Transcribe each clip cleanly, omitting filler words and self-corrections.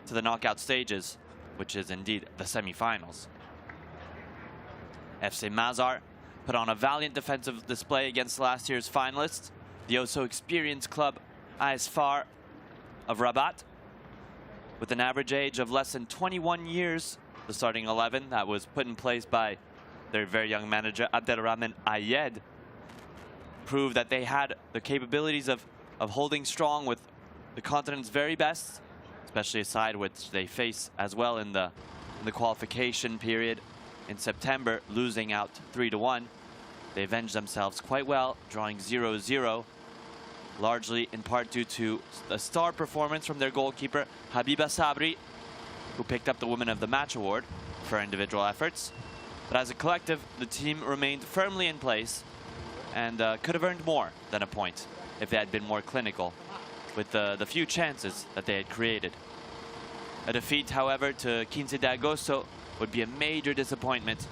to the knockout stages, which is indeed the semifinals. FC Masar put on a valiant defensive display against last year's finalists, the also experienced club AS FAR of Rabat. With an average age of less than 21 years, the starting 11 that was put in place by their very young manager Abdelrahman Ayed proved that they had the capabilities of holding strong with the continent's very best, especially a side which they face as well in the qualification period in September, losing out 3-1. They avenged themselves quite well, drawing 0-0, largely in part due to a star performance from their goalkeeper Habiba Sabri, who picked up the Woman of the Match award for individual efforts. But as a collective, the team remained firmly in place and could have earned more than a point if they had been more clinical with the few chances that they had created. A defeat, however, to 15 de Agosto would be a major disappointment,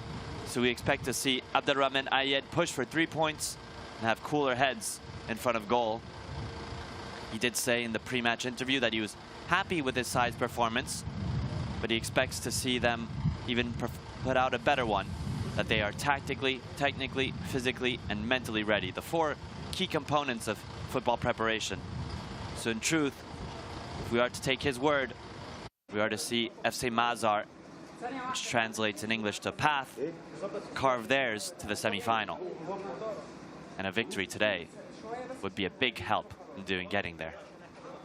so we expect to see Abdelrahman Ayed push for 3 points and have cooler heads in front of goal. He did say in the pre-match interview that he was happy with his side's performance, but he expects to see them even put out a better one, that they are tactically, technically, physically, and mentally ready. The 4 key components of football preparation. So in truth, if we are to take his word, we are to see FC Masar, which translates in English to path, carve theirs to the semi-final. And a victory today would be a big help in getting there.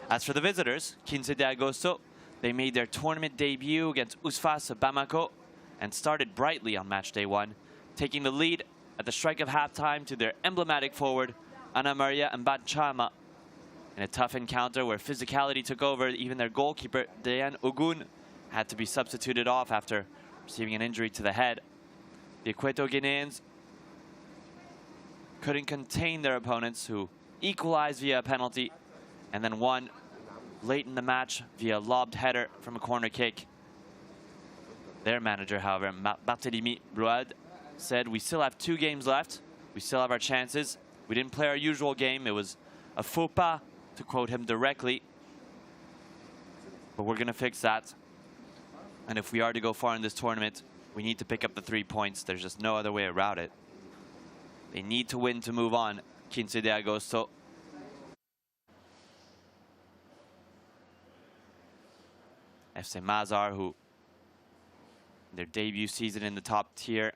As for the visitors, 15 de Agosto, they made their tournament debut against USFAS Bamako and started brightly on match day 1, taking the lead at the strike of halftime to their emblematic forward, Ana Maria Mbachama, in a tough encounter where physicality took over. Even their goalkeeper, Dayan Ogun, had to be substituted off after receiving an injury to the head. The Equatorial Guineans couldn't contain their opponents, who equalized via a penalty and then won late in the match via a lobbed header from a corner kick. Their manager, however, Barthélemy Brouad, said, "We still have 2 games left. We still have our chances. We didn't play our usual game. It was a faux pas," to quote him directly. "But we're going to fix that. And if we are to go far in this tournament, we need to pick up the 3 points. There's just no other way around it." They need to win to move on, 15 de Agosto. FC Masar, who in their debut season in the top tier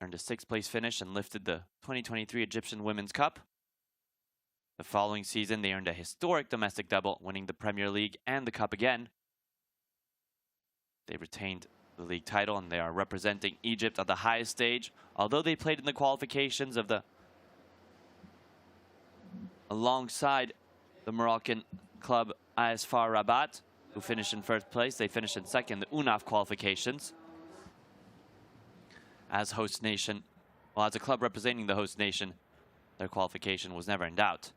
earned a 6th place finish and lifted the 2023 Egyptian Women's Cup. The following season, they earned a historic domestic double, winning the Premier League and the Cup again. They retained the league title and they are representing Egypt at the highest stage, although they played in the qualifications of alongside the Moroccan club AS FAR Rabat, who finished in 1st place. They finished in 2nd, the UNAF qualifications. As host nation, well, as a club representing the host nation, their qualification was never in doubt.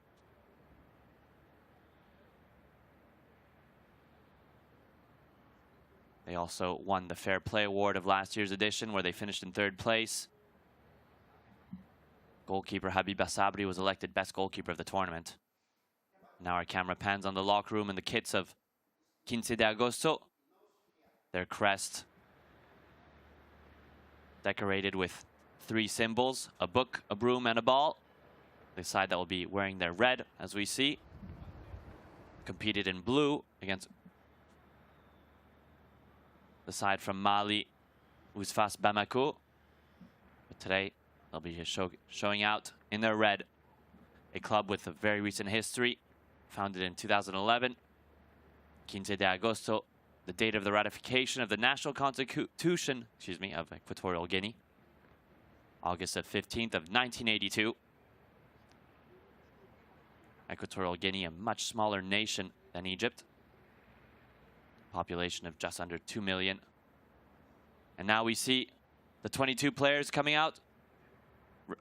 They also won the Fair Play Award of last year's edition, where they finished in 3rd place. Goalkeeper Habiba Sabri was elected best goalkeeper of the tournament. Now our camera pans on the locker room and the kits of 15 de Agosto. Their crest decorated with 3 symbols: a book, a broom, and a ball. The side that will be wearing their red, as we see, competed in blue against the side from Mali, USFAS Bamako. But today, they'll be showing out in their red, a club with a very recent history, founded in 2011. 15 de Agosto, the date of the ratification of the National Constitution, of Equatorial Guinea, August 15th of 1982. Equatorial Guinea, a much smaller nation than Egypt, population of just under 2 million. And now we see the 22 players coming out,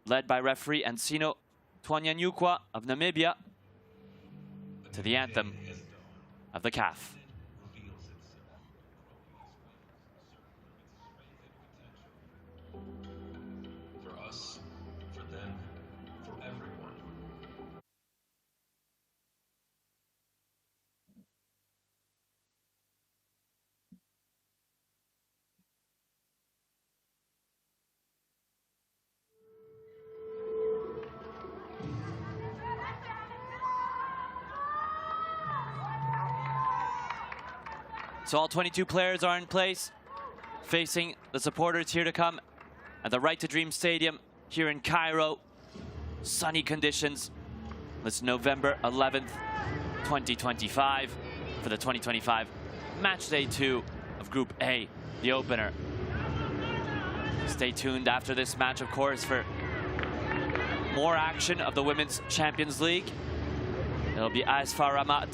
led by referee Ensino Twanyanyukwa of Namibia, to the anthem of the CAF. So all 22 players are in place, facing the supporters here to come at the Right to Dream Stadium here in Cairo. Sunny conditions. It's November 11th, 2025 for the 2025 match day 2 of Group A, the opener. Stay tuned after this match, of course, for more action of the Women's Champions League. It'll be AS FAR Ramat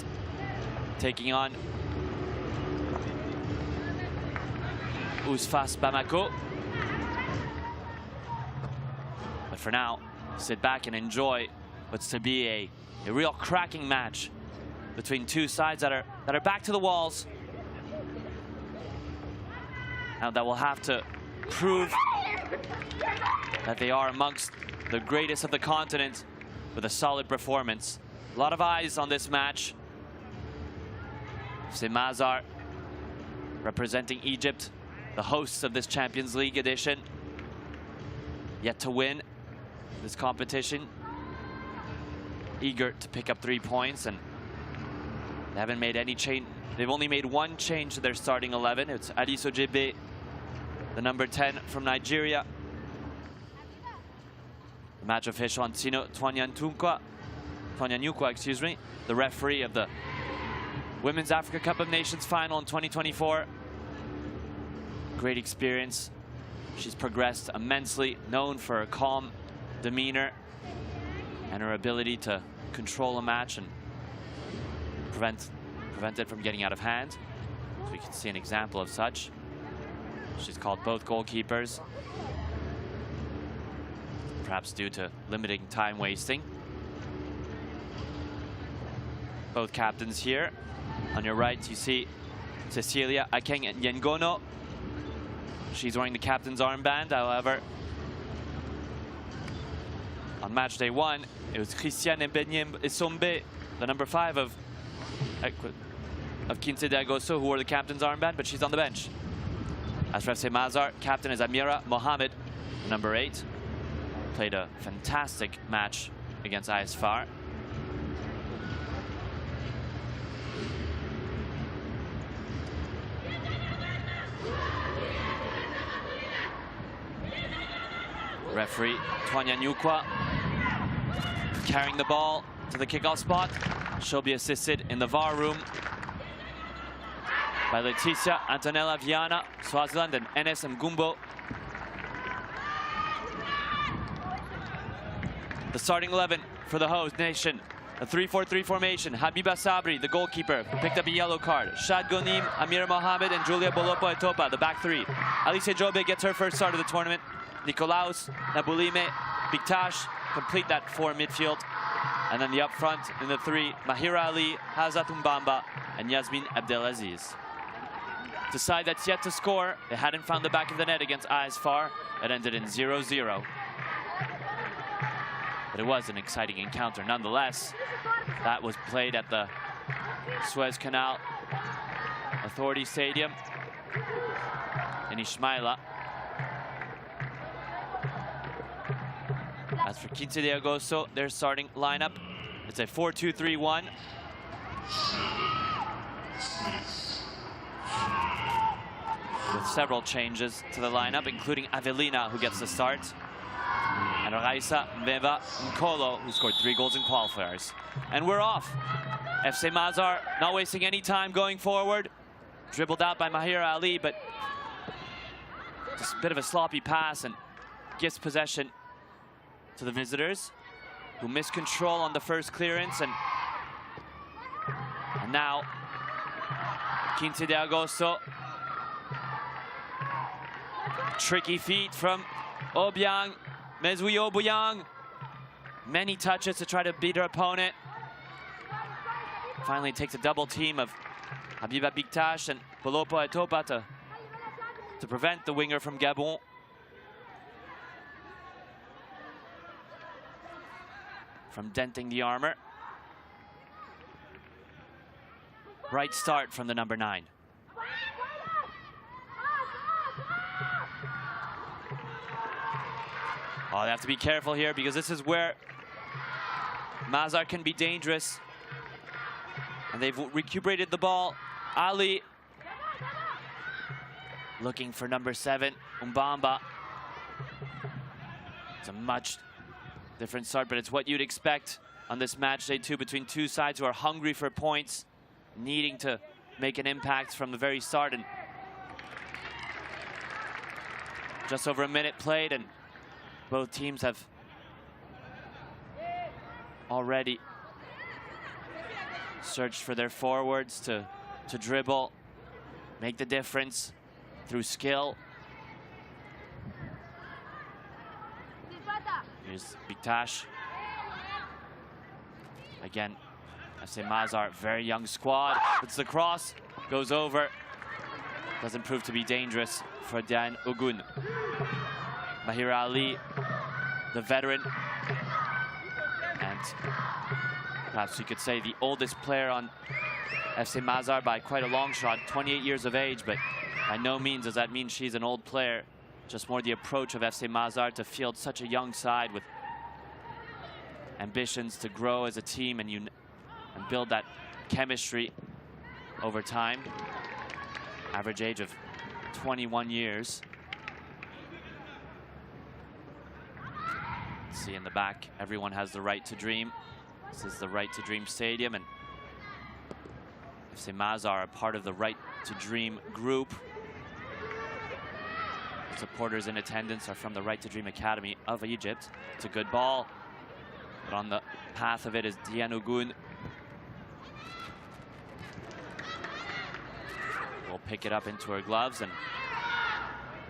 taking on Ousfas Bamako. But for now, sit back and enjoy what's to be a real cracking match between two sides that are back to the walls. Now that will have to prove that they are amongst the greatest of the continent with a solid performance. A lot of eyes on this match. FC Masar representing Egypt, the hosts of this Champions League edition, yet to win this competition, eager to pick up 3 points, and they haven't made any change. They've only made one change to their starting 11. It's Alice Ojebe, the number 10 from Nigeria. The match official Antino Twanyanyukwa, excuse me, the referee of the Women's Africa Cup of Nations final in 2024. Great experience. She's progressed immensely, known for her calm demeanor and her ability to control a match and prevent it from getting out of hand. So we can see an example of such. She's called both goalkeepers, perhaps due to limiting time wasting. Both captains here. On your right, you see Cecilia Akeng Yengono. She's wearing the captain's armband. However, on match day 1, it was Christiane Esombe, the number 5 of Quince de Agosto, who wore the captain's armband, but she's on the bench. As for FC Masar, captain is Amira Mohammed, number 8. Played a fantastic match against AS FAR. Referee Twanyanyukwa carrying the ball to the kickoff spot. She'll be assisted in the VAR room by Leticia Antonella Viana, Swaziland, and Enes Mgumbo. The starting 11 for the host nation. A 3-4-3 formation. Habiba Sabri, the goalkeeper, who picked up a yellow card. Shad Ghonim, Amira Mohammed, and Julia Bolopo Etopa, the back 3. Alice Jobe gets her first start of the tournament. Nikolaus, Nabulime, Bigtash complete that 4 midfield. And then the up front in the 3, Mahira Ali, Hazat Mbamba, and Yasmin Abdelaziz. The side that's yet to score, they hadn't found the back of the net against AS FAR. It ended in 0-0. But it was an exciting encounter nonetheless. That was played at the Suez Canal Authority Stadium in Ismaila. As for Quince de Agosto, their starting lineup, it's a 4-2-3-1. With several changes to the lineup, including Avelina, who gets the start, and Raisa Mbeva Nkolo, who scored 3 goals in qualifiers. And we're off. FC Masar not wasting any time going forward. Dribbled out by Mahira Ali, but just a bit of a sloppy pass and gives possession to the visitors, who miss control on the first clearance. And now Quince de Agosto. Tricky feet from Obiang, Mezui Obuyang. Many touches to try to beat her opponent. Finally takes a double team of Habiba Bigtash and Bolopo Etopa to prevent the winger from Gabon. From denting the armor. Right start from the number 9. Oh, they have to be careful here because this is where Masar can be dangerous. And they've recuperated the ball. Ali looking for number 7, Umbamba. It's a much different start, but it's what you'd expect on this match day 2 between two sides who are hungry for points, needing to make an impact from the very start. And just over a minute played, and both teams have already searched for their forwards to dribble, make the difference through skill. Here's Biktash. Again, FC Masar, very young squad. It's the cross, goes over. Doesn't prove to be dangerous for Dan Ogun. Mahir Ali, the veteran, and perhaps you could say the oldest player on FC Masar by quite a long shot, 28 years of age, but by no means does that mean she's an old player. Just more the approach of FC Masar to field such a young side with ambitions to grow as a team and build that chemistry over time. Average age of 21 years. See in the back, everyone has the right to dream. This is the Right to Dream Stadium, and FC Masar are part of the Right to Dream group. The supporters in attendance are from the Right to Dream Academy of Egypt. It's a good ball, but on the path of it is Dian Ogun. We'll pick it up into her gloves and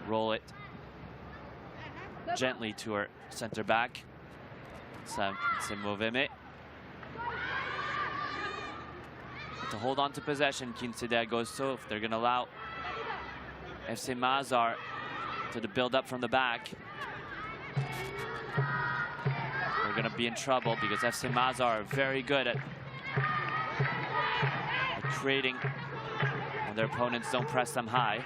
roll it gently to her center back, Semoveme. To hold on to possession, 15 de Agosto, if they're going to allow FC Masar to build up from the back, they're going to be in trouble, because FC Masar are very good at creating when their opponents don't press them high.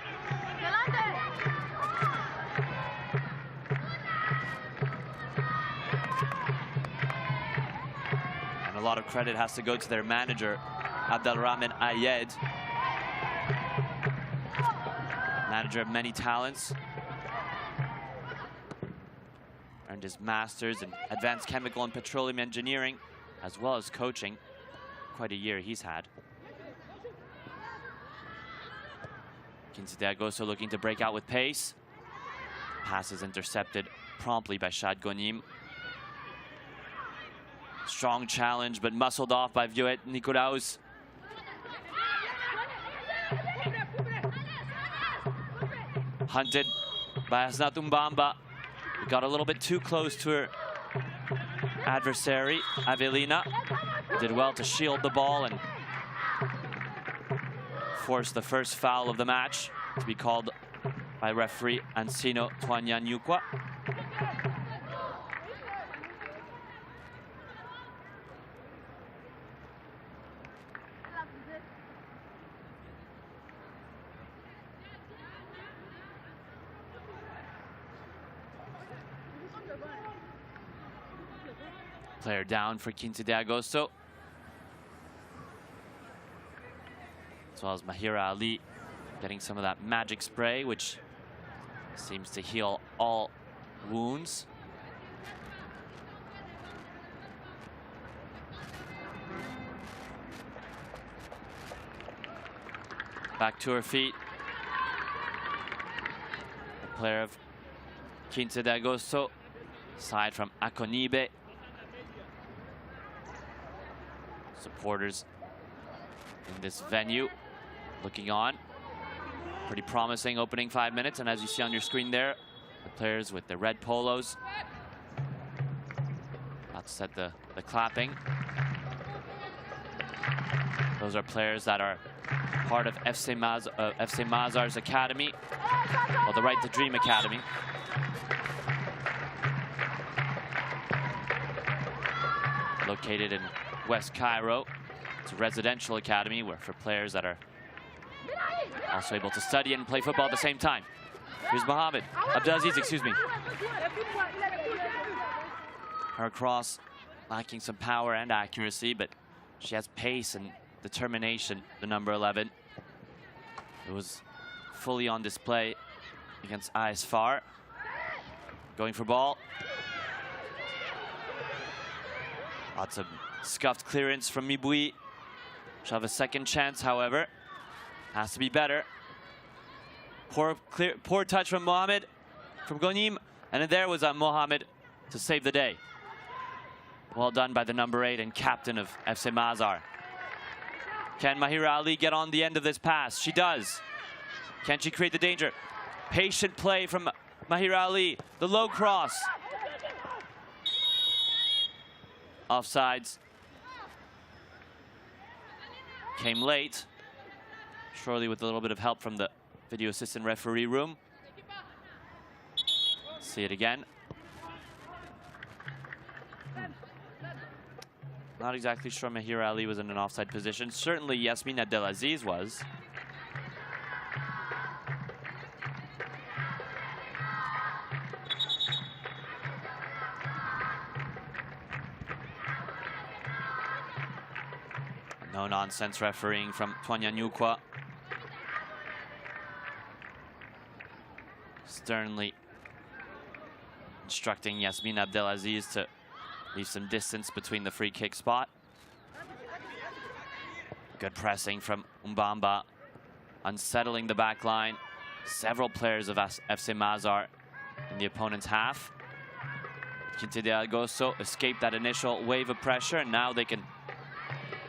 And a lot of credit has to go to their manager, Abdelrahman Ayed. Manager of many talents. Earned his master's in advanced chemical and petroleum engineering, as well as coaching. Quite a year he's had. 15 de Agosto looking to break out with pace. Pass is intercepted promptly by Shad Gonim. Strong challenge, but muscled off by Violet Nicolaus. Hunted by Asnat Umbamba. Got a little bit too close to her adversary, Avelina. Did well to shield the ball and force the first foul of the match to be called by referee Ansino Twanyanyukwa. Player down for 15 de Agosto. As well as Mahira Ali getting some of that magic spray, which seems to heal all wounds. Back to her feet. The player of 15 de Agosto, side from Akonibe. Supporters in this venue looking on. Pretty promising opening 5 minutes, and as you see on your screen there, the players with the red polos about to set the clapping. Those are players that are part of FC Masar's academy, or the Right to Dream Academy. Located in West Cairo. It's a residential academy where for players that are also able to study and play football at the same time. Here's Mohammed. Abdelaziz, excuse me. Her cross lacking some power and accuracy, but she has pace and determination, the number 11. It was fully on display against ISFAR. Going for ball. Lots of scuffed clearance from Mibui. She'll have a second chance, however. Has to be better. Poor touch from Mohamed, from Gonim. And then there was Mohamed to save the day. Well done by the number 8 and captain of FC Masar. Can Mahira Ali get on the end of this pass? She does. Can she create the danger? Patient play from Mahira Ali. The low cross. Offsides. Came late. Surely with a little bit of help from the video assistant referee room. See it again. Not exactly sure Mahira Ali was in an offside position. Certainly Yasmin Abdelaziz was. No nonsense refereeing from Twanya Nyukwa. Sternly instructing Yasmin Abdelaziz to leave some distance between the free kick spot. Good pressing from Mbamba, unsettling the back line. Several players of FC Masar in the opponent's half. Quinte de Agosto escaped that initial wave of pressure, and now they can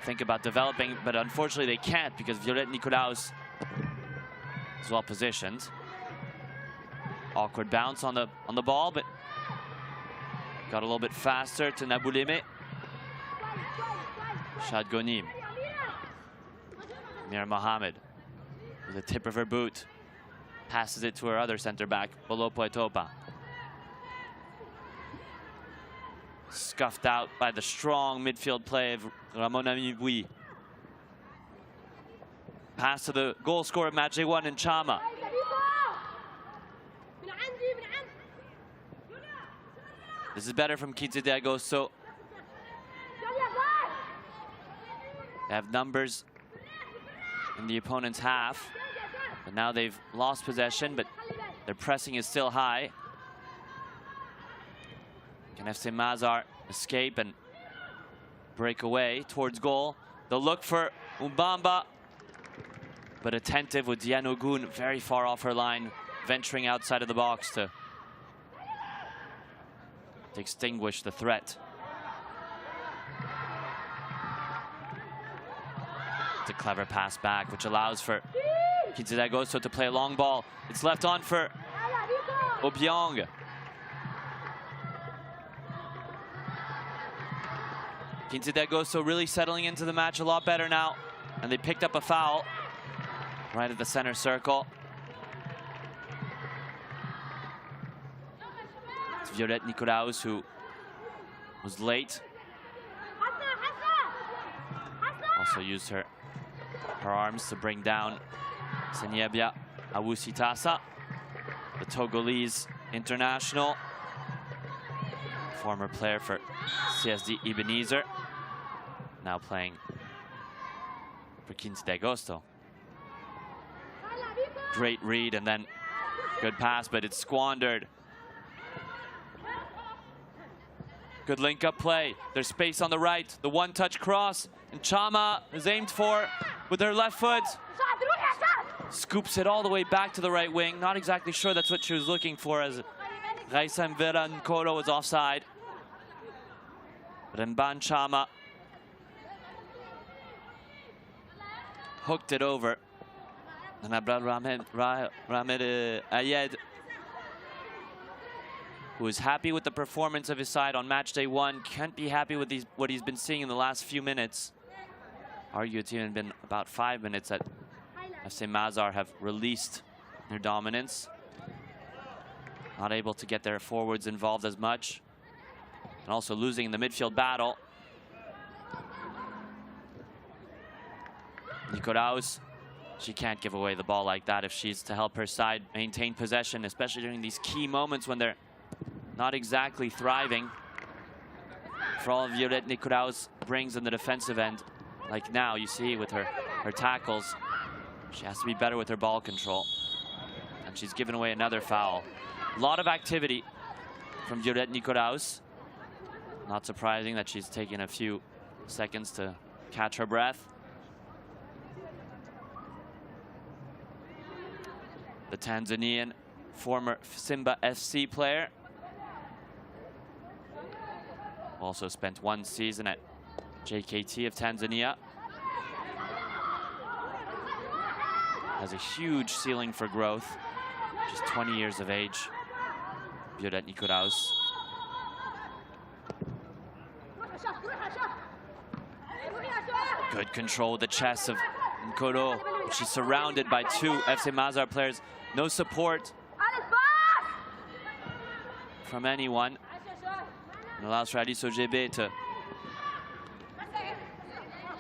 think about developing, but unfortunately they can't because Violette Nicolaus is well positioned. Awkward bounce on the ball, but got a little bit faster to Nabouleme. Shad Gonim. Mira Mohamed with the tip of her boot. Passes it to her other center back, Bolopo Etopa. Scuffed out by the strong midfield play of Ramona Mibui. Pass to the goal scorer of match day 1 in Chama. This is better from Quinte de Agosto. They have numbers in the opponent's half, but now they've lost possession, but their pressing is still high. Can FC Masar escape and break away towards goal? They'll look for Mbamba, but attentive with Diano Gun very far off her line, venturing outside of the box to extinguish the threat. It's a clever pass back, which allows for Quinte de Agosto to play a long ball. It's left on for Obiang. Quinte de Agosto really settling into the match a lot better now. And they picked up a foul right at the center circle. It's Violette Nicolaus who was late. Also used her arms to bring down Senyebia Awusitasa, the Togolese international, former player for CSD Ebenezer, now playing for Quinte de Agosto. Great read and then good pass, but it's squandered. Good link-up play. There's space on the right. The one-touch cross, and Chama is aimed for with her left foot. Scoops it all the way back to the right wing. Not exactly sure that's what she was looking for, as Raisa Mvera Nkoro was offside. But Mban Chama hooked it over. And Abdel Ramed Ayed, who is happy with the performance of his side on match day 1, can't be happy with what he's been seeing in the last few minutes. Argue it's even been about 5 minutes that FC Masar have released their dominance. Not able to get their forwards involved as much. And also losing in the midfield battle. Nicolaus, she can't give away the ball like that if she's to help her side maintain possession, especially during these key moments when they're not exactly thriving. For all Violette Nicolaus brings in the defensive end, like now you see with her tackles, she has to be better with her ball control. And she's given away another foul. A lot of activity from Violette Nicolaus. Not surprising that she's taken a few seconds to catch her breath. The Tanzanian former Simba FC player. Also spent one season at JKT of Tanzania. Has a huge ceiling for growth. She's 20 years of age. Violette Nicolaus. Good control with the chest of Nkoro. She's surrounded by two FC Masar players. No support from anyone. It allows for Alice Ogebe to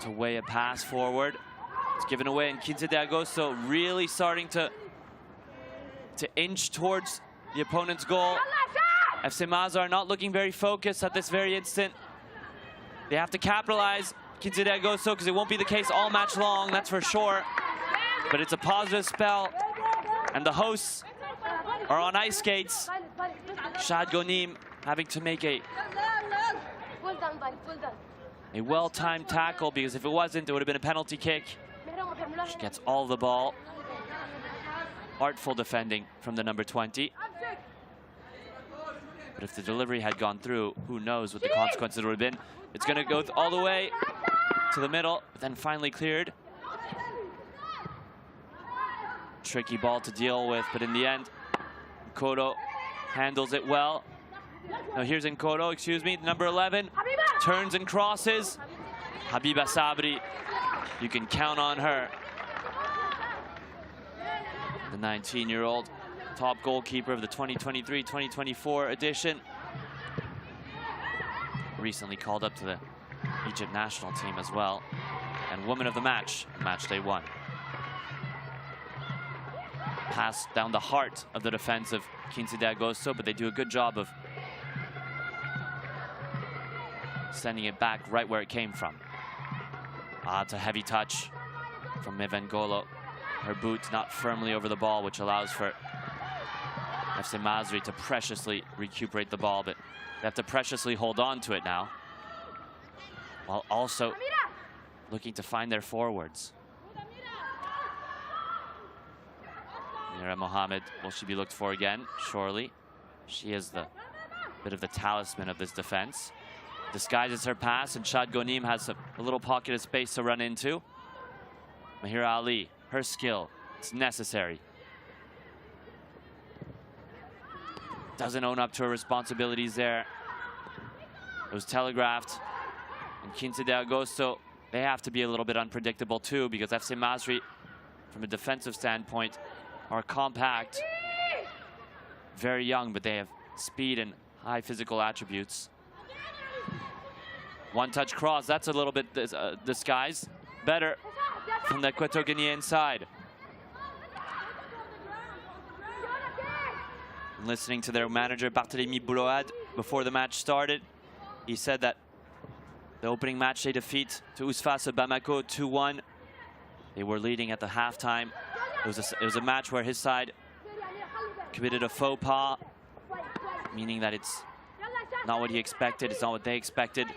weigh a pass forward. It's given away, and Quince de Agosto really starting to inch towards the opponent's goal. FC Masar not looking very focused at this very instant. They have to capitalize, Quince de Agosto, because it won't be the case all match long, that's for sure. But it's a positive spell, and the hosts are on ice skates. Shad Gonim having to make a well-timed tackle, because if it wasn't, it would have been a penalty kick. She gets all the ball. Artful defending from the number 20. But if the delivery had gone through, who knows what the consequences would have been. It's going to go all the way to the middle, but then finally cleared. Tricky ball to deal with, but in the end, Nkoro handles it well. Now here's Nkoro, excuse me, number 11. Turns and crosses. Habiba Sabri, you can count on her. The 19-year-old top goalkeeper of the 2023-2024 edition. Recently called up to the Egypt national team as well. And woman of the match, match day 1. Pass down the heart of the defense of Quince de Agosto, but they do a good job of sending it back right where it came from. It's a heavy touch from Mevengolo. Her boot not firmly over the ball, which allows for FC Masri to preciously recuperate the ball, but they have to preciously hold on to it now, while also looking to find their forwards. Mira Mohammed, will she be looked for again? Surely. She is the bit of the talisman of this defense. Disguises her pass, and Shad Gonim has a little pocket of space to run into. Mahira Ali, her skill, it's necessary. Doesn't own up to her responsibilities there. It was telegraphed. And Quince de Agosto, they have to be a little bit unpredictable too, because FC Masri, from a defensive standpoint, are compact, very young, but they have speed and high physical attributes. One-touch cross, that's a little bit disguised. Better from the Equatorial Guinean side. Listening to their manager, Barthélemy Bouload, before the match started, he said that the opening match day defeat to Ousfas Bamako 2-1. They were leading at the halftime. It was a match where his side committed a faux pas, meaning that it's not what he expected, it's not what they expected,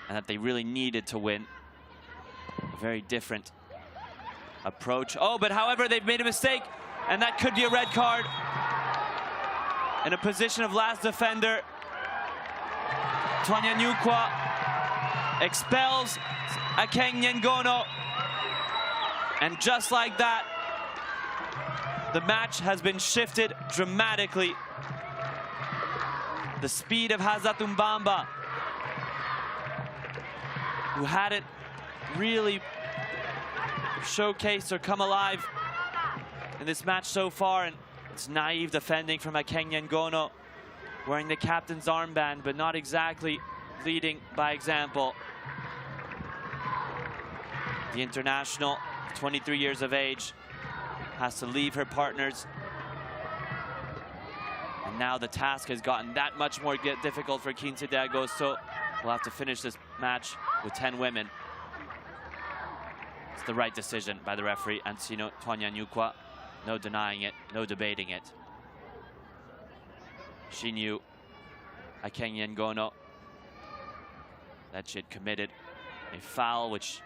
and that they really needed to win. A very different approach. Oh, but however, they've made a mistake, and that could be a red card. In a position of last defender, Tonya Nyukwa expels Akeng Nyengono. And just like that, the match has been shifted dramatically. The speed of Hazat Mbamba, who hadn't really showcased or come alive in this match so far, and it's naive defending from Akeng Nyengono, wearing the captain's armband, but not exactly leading by example. The international, 23 years of age, has to leave her partners. And now the task has gotten that much more difficult for Quince de Agosto. We'll have to finish this match with 10 women. It's the right decision by the referee, Ancino Tonya Nyukwa. No denying it, no debating it. She knew, Akenyi Ngono, that she had committed a foul, which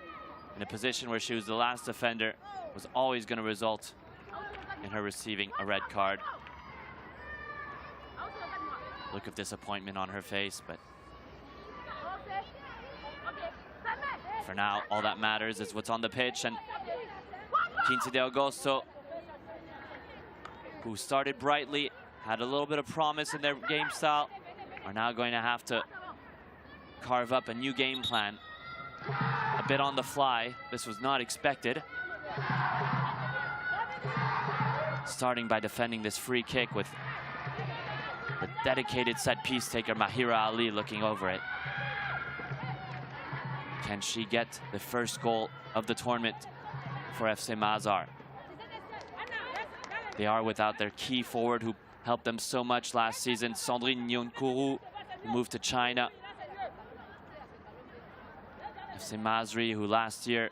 in a position where she was the last defender was always going to result in her receiving a red card. Look of disappointment on her face, but for now, all that matters is what's on the pitch. And 15 de Agosto, who started brightly, had a little bit of promise in their game style, are now going to have to carve up a new game plan. A bit on the fly. This was not expected. Starting by defending this free kick with the dedicated set piece taker Mahira Ali looking over it. Can she get the first goal of the tournament for FC Masar? They are without their key forward who helped them so much last season, Sandrine Nyonkuru, who moved to China. FC Masri, who last year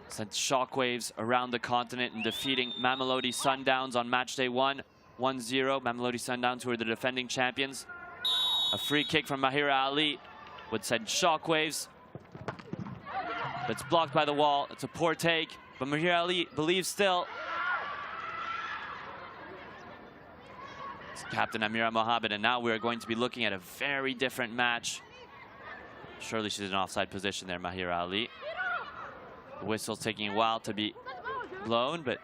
sent shockwaves around the continent in defeating Mamelodi Sundowns on match day 1, 1-0. Mamelodi Sundowns, who are the defending champions. A free kick from Mahira Ali would send shockwaves. It's blocked by the wall. It's a poor take, but Mahira Ali believes still. It's Captain Amira Mohammed, and now we're going to be looking at a very different match. Surely she's in offside position there, Mahira Ali. The whistle's taking a while to be blown, but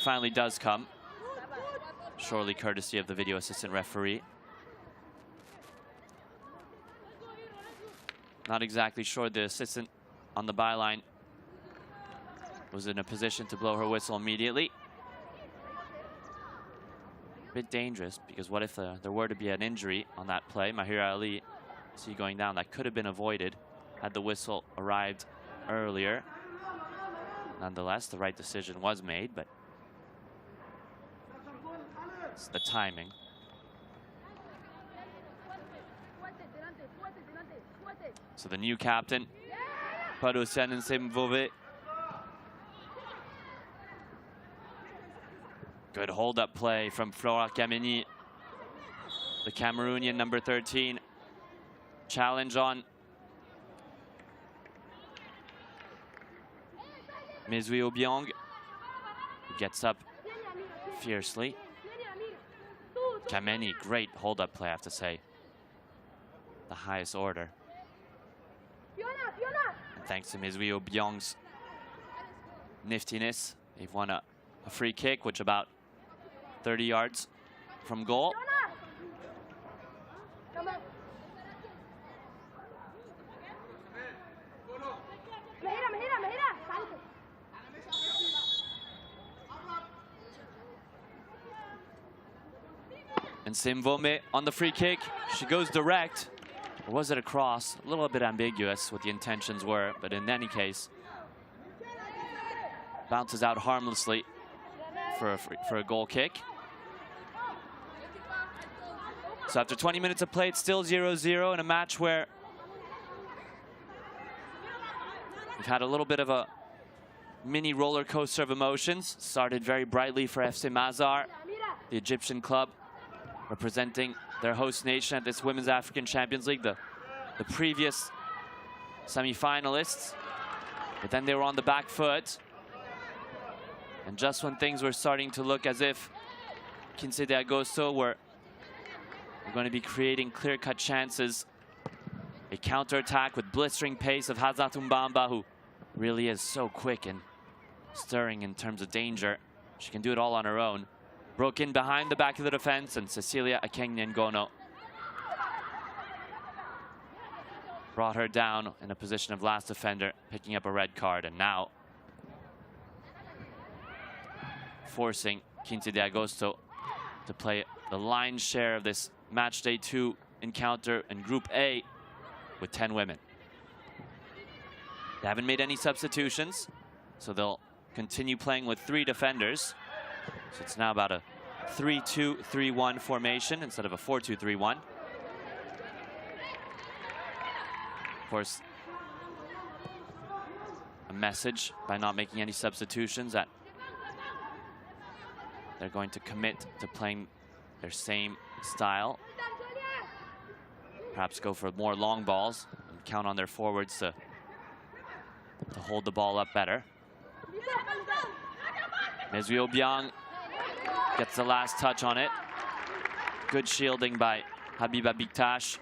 finally does come. Surely courtesy of the video assistant referee. Not exactly sure the assistant on the byline was in a position to blow her whistle immediately. A bit dangerous, because what if there were to be an injury on that play? Mahira Ali, see going down, that could have been avoided had the whistle arrived earlier. Nonetheless, the right decision was made, but it's the timing. So the new captain, Padosian Nsemvove. Good hold-up play from Flora Kameni, the Cameroonian number 13. Challenge on Mezui Obiang, who gets up fiercely. Kameni, great hold-up play, I have to say. The highest order. And thanks to Mezui Obiang's niftiness, they've won a free kick, which about 30 yards from goal. And Simvome on the free kick. She goes direct. Or was it a cross? A little bit ambiguous what the intentions were, but in any case, bounces out harmlessly for a goal kick. So after 20 minutes of play, it's still 0-0 in a match where we've had a little bit of a mini roller coaster of emotions. Started very brightly for FC Masar, the Egyptian club, representing their host nation at this Women's African Champions League, the previous semi-finalists. But then they were on the back foot. And just when things were starting to look as if 15 de Agosto were going to be creating clear-cut chances, a counter-attack with blistering pace of Hazatu Mbamba, who really is so quick and stirring in terms of danger. She can do it all on her own. Broke in behind the back of the defense, and Cecilia Akenyi Ngono brought her down in a position of last defender, picking up a red card, and now forcing 15 de Agosto to play the lion's share of this match day 2 encounter in Group A with 10 women. They haven't made any substitutions, so they'll continue playing with 3 defenders. So it's now about a 3-2-3-1 formation instead of a 4-2-3-1. Of course, a message by not making any substitutions that they're going to commit to playing their same style. Perhaps go for more long balls and count on their forwards to hold the ball up better. Mesui Obiang gets the last touch on it. Good shielding by Habiba Biktash.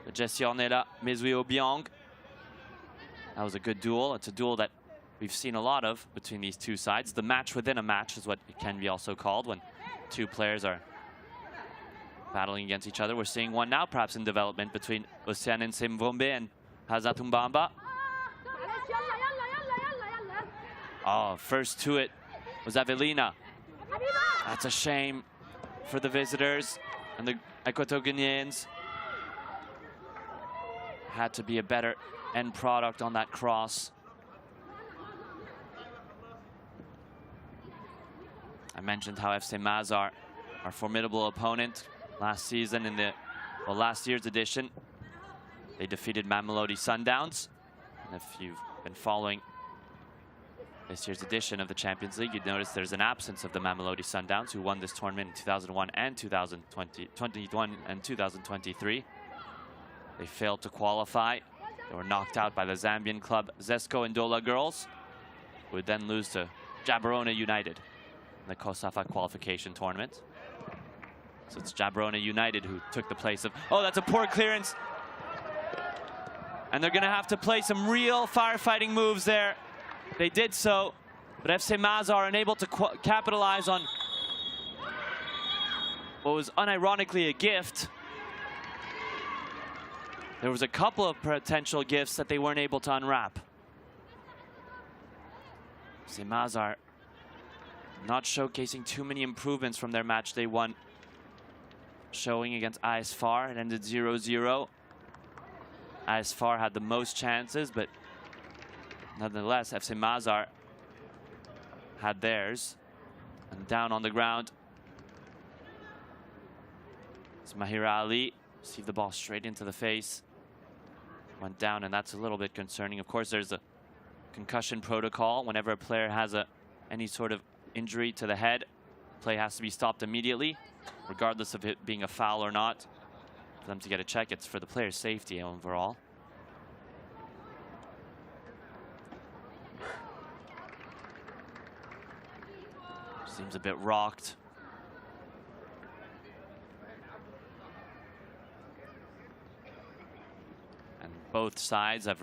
The Gestionela, Mesui Obiang. That was a good duel. It's a duel that we've seen a lot of between these two sides. The match within a match is what it can be also called when two players are battling against each other. We're seeing one now perhaps in development between Oceane Nsemvombe and Hazzatou Mbamba. Oh, first to it was Avelina. That's a shame for the visitors and the Equatoguineans. Had to be a better end product on that cross. I mentioned how FC Masar, our formidable opponent last season in the, well, last year's edition. They defeated Mamelodi Sundowns. And if you've been following this year's edition of the Champions League, you'd notice there's an absence of the Mamelodi Sundowns, who won this tournament in 2001 and 2021 and 2023. They failed to qualify. They were knocked out by the Zambian club Zesco Ndola Girls, who would then lose to Gaborone United in the COSAFA qualification tournament. So it's Gaborone United who took the place of... Oh, that's a poor clearance. And they're going to have to play some real firefighting moves there. They did so, but FC Masar unable to capitalize on what was unironically a gift. There was a couple of potential gifts that they weren't able to unwrap. FC Masar not showcasing too many improvements from their match day one showing against AS FAR. It ended 0-0. AS FAR had the most chances, but nonetheless, FC Masar had theirs. And down on the ground, it's Mahira Ali. Received the ball straight into the face. Went down, and that's a little bit concerning. Of course, there's a concussion protocol. Whenever a player has any sort of injury to the head, play has to be stopped immediately, regardless of it being a foul or not. For them to get a check, it's for the player's safety overall. Seems a bit rocked. And both sides have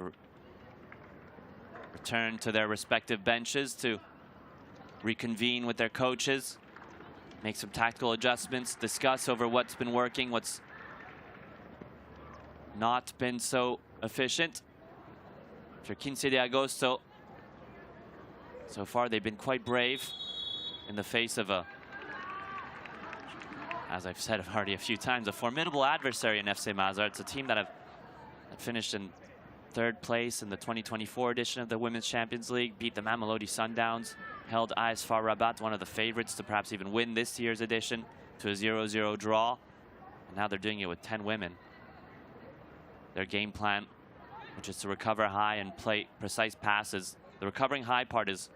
returned to their respective benches to reconvene with their coaches, make some tactical adjustments, discuss over what's been working, what's not been so efficient. For 15 de Agosto, so far they've been quite brave in the face of as I've said already a few times, a formidable adversary in FC Masar. It's a team that have finished in third place in the 2024 edition of the Women's Champions League, beat the Mamelodi Sundowns, held AS FAR Rabat, one of the favorites to perhaps even win this year's edition, to a 0-0 draw. And now they're doing it with 10 women. Their game plan, which is to recover high and play precise passes. The recovering high part is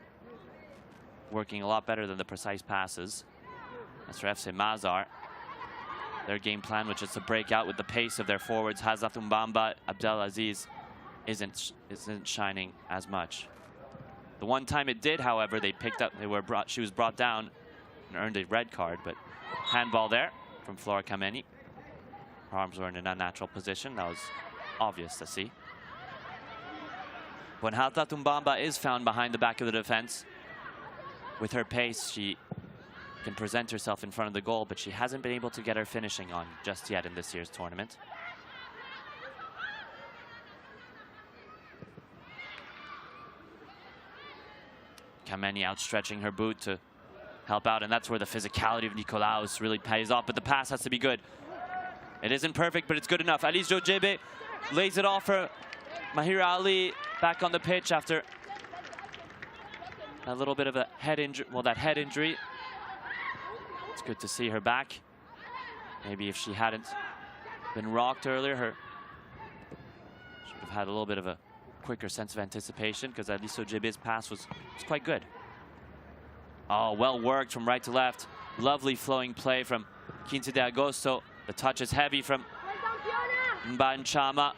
working a lot better than the precise passes. As for FC Masar, their game plan, which is to break out with the pace of their forwards, Hazzatou Mbamba, Abdelaziz, isn't shining as much. The one time it did, however, she was brought down and earned a red card, but handball there from Flora Kameni. Her arms were in an unnatural position. That was obvious to see. When Hazzatou Mbamba is found behind the back of the defense, with her pace, she can present herself in front of the goal, but she hasn't been able to get her finishing on just yet in this year's tournament. Kameni outstretching her boot to help out, and that's where the physicality of Nicolaus really pays off, but the pass has to be good. It isn't perfect, but it's good enough. Alice Jojebe lays it off for Mahira Ali back on the pitch after a little bit of a head injury. Well, that head injury. It's good to see her back. Maybe if she hadn't been rocked earlier, she would have had a little bit of a quicker sense of anticipation, because Alice Ojebe's pass was quite good. Oh, well worked from right to left. Lovely flowing play from 15 de Agosto. The touch is heavy from Mbanchama.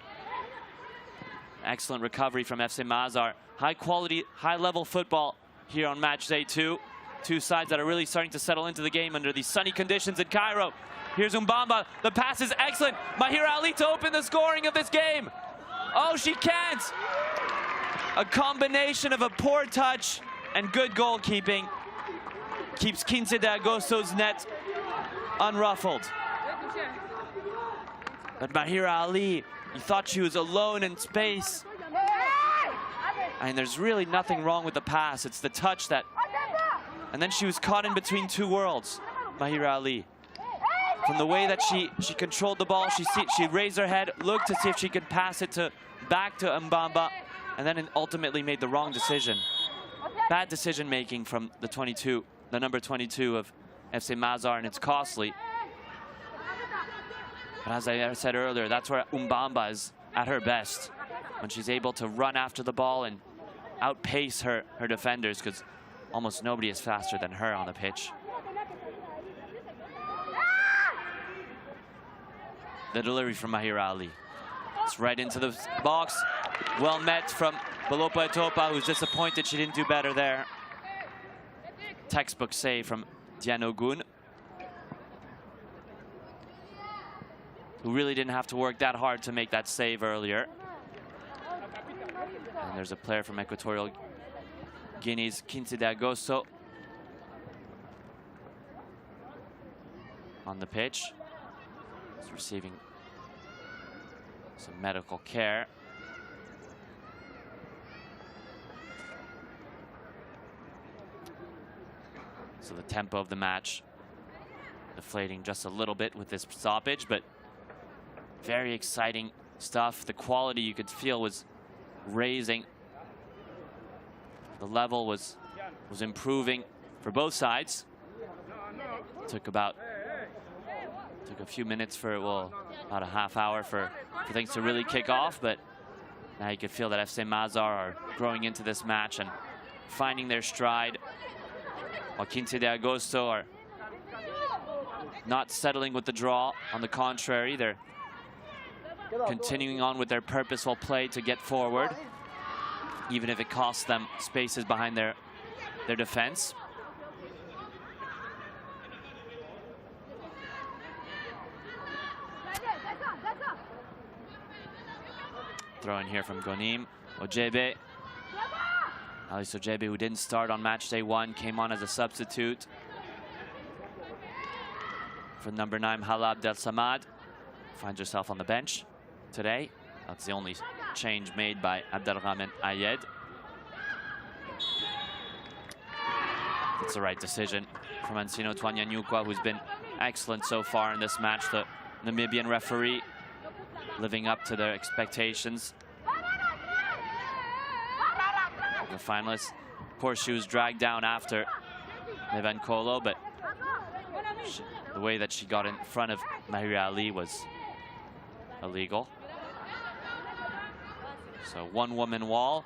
Excellent recovery from FC Masar. High quality, high level football here on match day 2. Two sides that are really starting to settle into the game under these sunny conditions in Cairo. Here's Mbamba. The pass is excellent. Mahira Ali to open the scoring of this game. Oh, she can't. A combination of a poor touch and good goalkeeping keeps 15 de Agosto's net unruffled. But Mahira Ali, you thought she was alone in space. And there's really nothing wrong with the pass. It's the touch that... And then she was caught in between two worlds, Mahira Ali. From the way that she controlled the ball, she raised her head, looked to see if she could pass it back to Mbamba, and then ultimately made the wrong decision. Bad decision making from the number 22 of FC Masar, and it's costly. But as I said earlier, that's where Mbamba is at her best, when she's able to run after the ball and outpace her defenders, because almost nobody is faster than her on the pitch. The delivery from Mahira Ali. It's right into the box. Well met from Balopa Etopa, who's disappointed she didn't do better there. Textbook save from Dianogun, who really didn't have to work that hard to make that save earlier. And there's a player from Equatorial Guinea's 15 de Agosto on the pitch. He's receiving some medical care. So the tempo of the match deflating just a little bit with this stoppage, but very exciting stuff. The quality you could feel was raising. The level was improving for both sides. Took a few minutes for, well, about a half hour for things to really kick off, but now you could feel that FC Masar are growing into this match and finding their stride, while 15 de Agosto are not settling with the draw. On the contrary, they're continuing on with their purposeful play to get forward, even if it costs them spaces behind their defense. Throw in here from Gonim. Ojebe. Alice Ojebe, who didn't start on match day 1, came on as a substitute for number 9, Hala Abdel Samad. Finds herself on the bench today. That's the only change made by Abdelrahman Ayed. It's the right decision from Ansino Twanyanyukwa, who's been excellent so far in this match. The Namibian referee living up to their expectations. The finalist, of course, she was dragged down after Nevankolo, but the way that she got in front of Mahira Ali was illegal. So one-woman wall.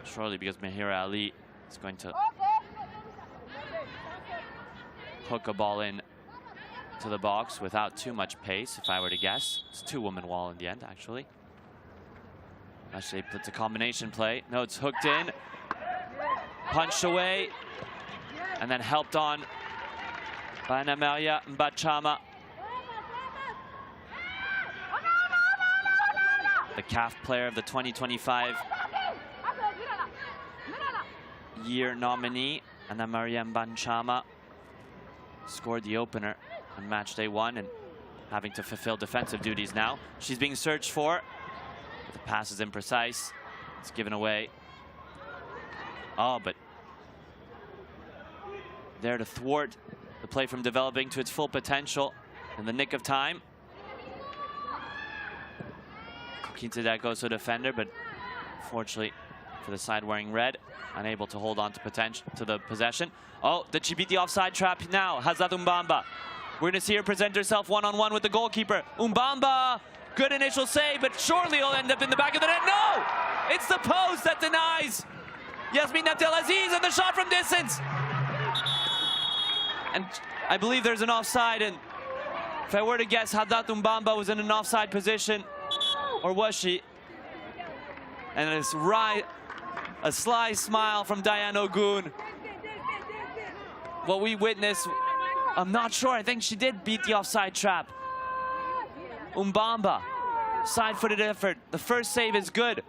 Surely because Mahira Ali is going to hook a ball in to the box without too much pace, if I were to guess. It's a two-woman wall in the end, actually. Actually, it's a combination play. No, it's hooked in, punched away, and then helped on by Namaria Mbachama. The CAF player of the 2025 year nominee, Namaria Mbachama, scored the opener on match day 1 and having to fulfill defensive duties now. She's being searched for. The pass is imprecise. It's given away. Oh, but there to thwart the play from developing to its full potential in the nick of time. 15 de Agosto defender, but fortunately for the side wearing red, unable to hold on to the possession. Oh, did she beat the offside trap now? Hazat Mbamba. We're going to see her present herself one-on-one with the goalkeeper. Mbamba, good initial save, but surely he'll end up in the back of the net. No! It's the post that denies Yasmine Abdelaziz and the shot from distance. And I believe there's an offside, and if I were to guess, Hadat Umbamba was in an offside position, or was she? And a sly smile from Diane Ogun. What we witnessed, I'm not sure, I think she did beat the offside trap. Umbamba, side-footed effort. The first save is good,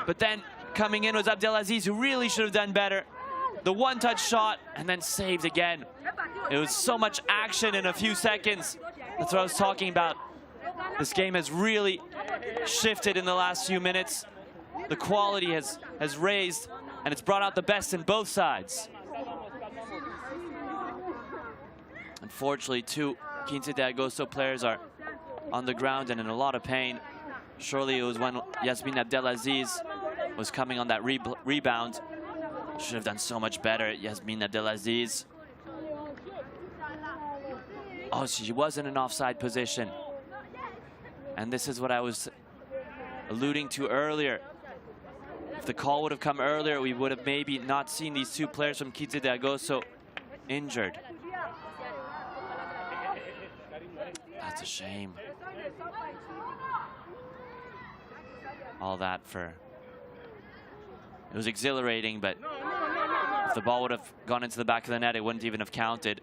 but then coming in was Abdelaziz, who really should have done better. The one-touch shot, and then saved again. It was so much action in a few seconds. That's what I was talking about. This game has really shifted in the last few minutes. The quality has raised, and it's brought out the best in both sides. Unfortunately, two Quinte de Agosto players are on the ground and in a lot of pain. Surely it was when Yasmine Abdelaziz was coming on that rebound. Should have done so much better, Yasmine Abdelaziz. Oh, she was in an offside position. And this is what I was alluding to earlier. If the call would have come earlier, we would have maybe not seen these two players from Quinte de Agosto injured. That's a shame. All that for... It was exhilarating, but if the ball would have gone into the back of the net, it wouldn't even have counted.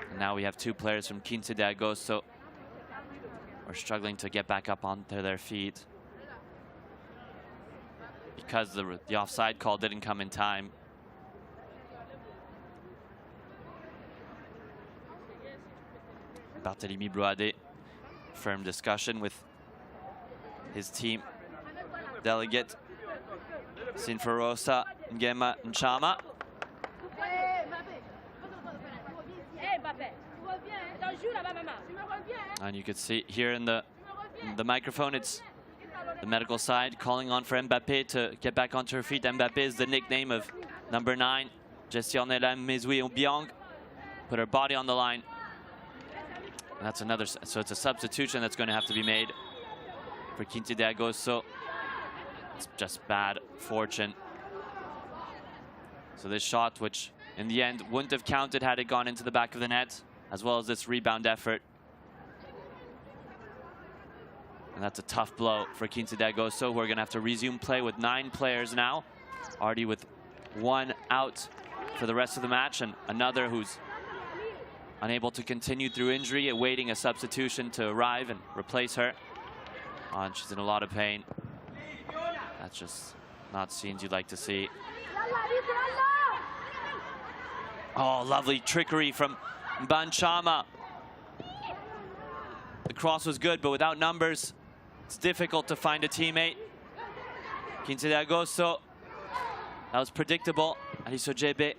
And now we have two players from Quinte de Agosto who are struggling to get back up onto their feet because the offside call didn't come in time. Barthélemy Brouadet, firm discussion with his team delegate Sinforosa Ngema Nchama. And you could see here in the microphone, it's the medical side calling on for Mbappé to get back onto her feet. Mbappé is the nickname of number 9, Gestionela Mezui Obiang. Put her body on the line. And that's another, so it's a substitution that's going to have to be made for Quinte de Agosto. It's just bad fortune. So this shot, which in the end wouldn't have counted had it gone into the back of the net, as well as this rebound effort. And that's a tough blow for Quinte de Agosto, who are going to have to resume play with 9 players now. Already with 1 out for the rest of the match, and another who's unable to continue through injury, awaiting a substitution to arrive and replace her. Oh, and she's in a lot of pain. That's just not scenes you'd like to see. Oh, lovely trickery from Banchama. The cross was good, but without numbers, it's difficult to find a teammate. Quinte de Agosto, that was predictable. Alice Ojebe,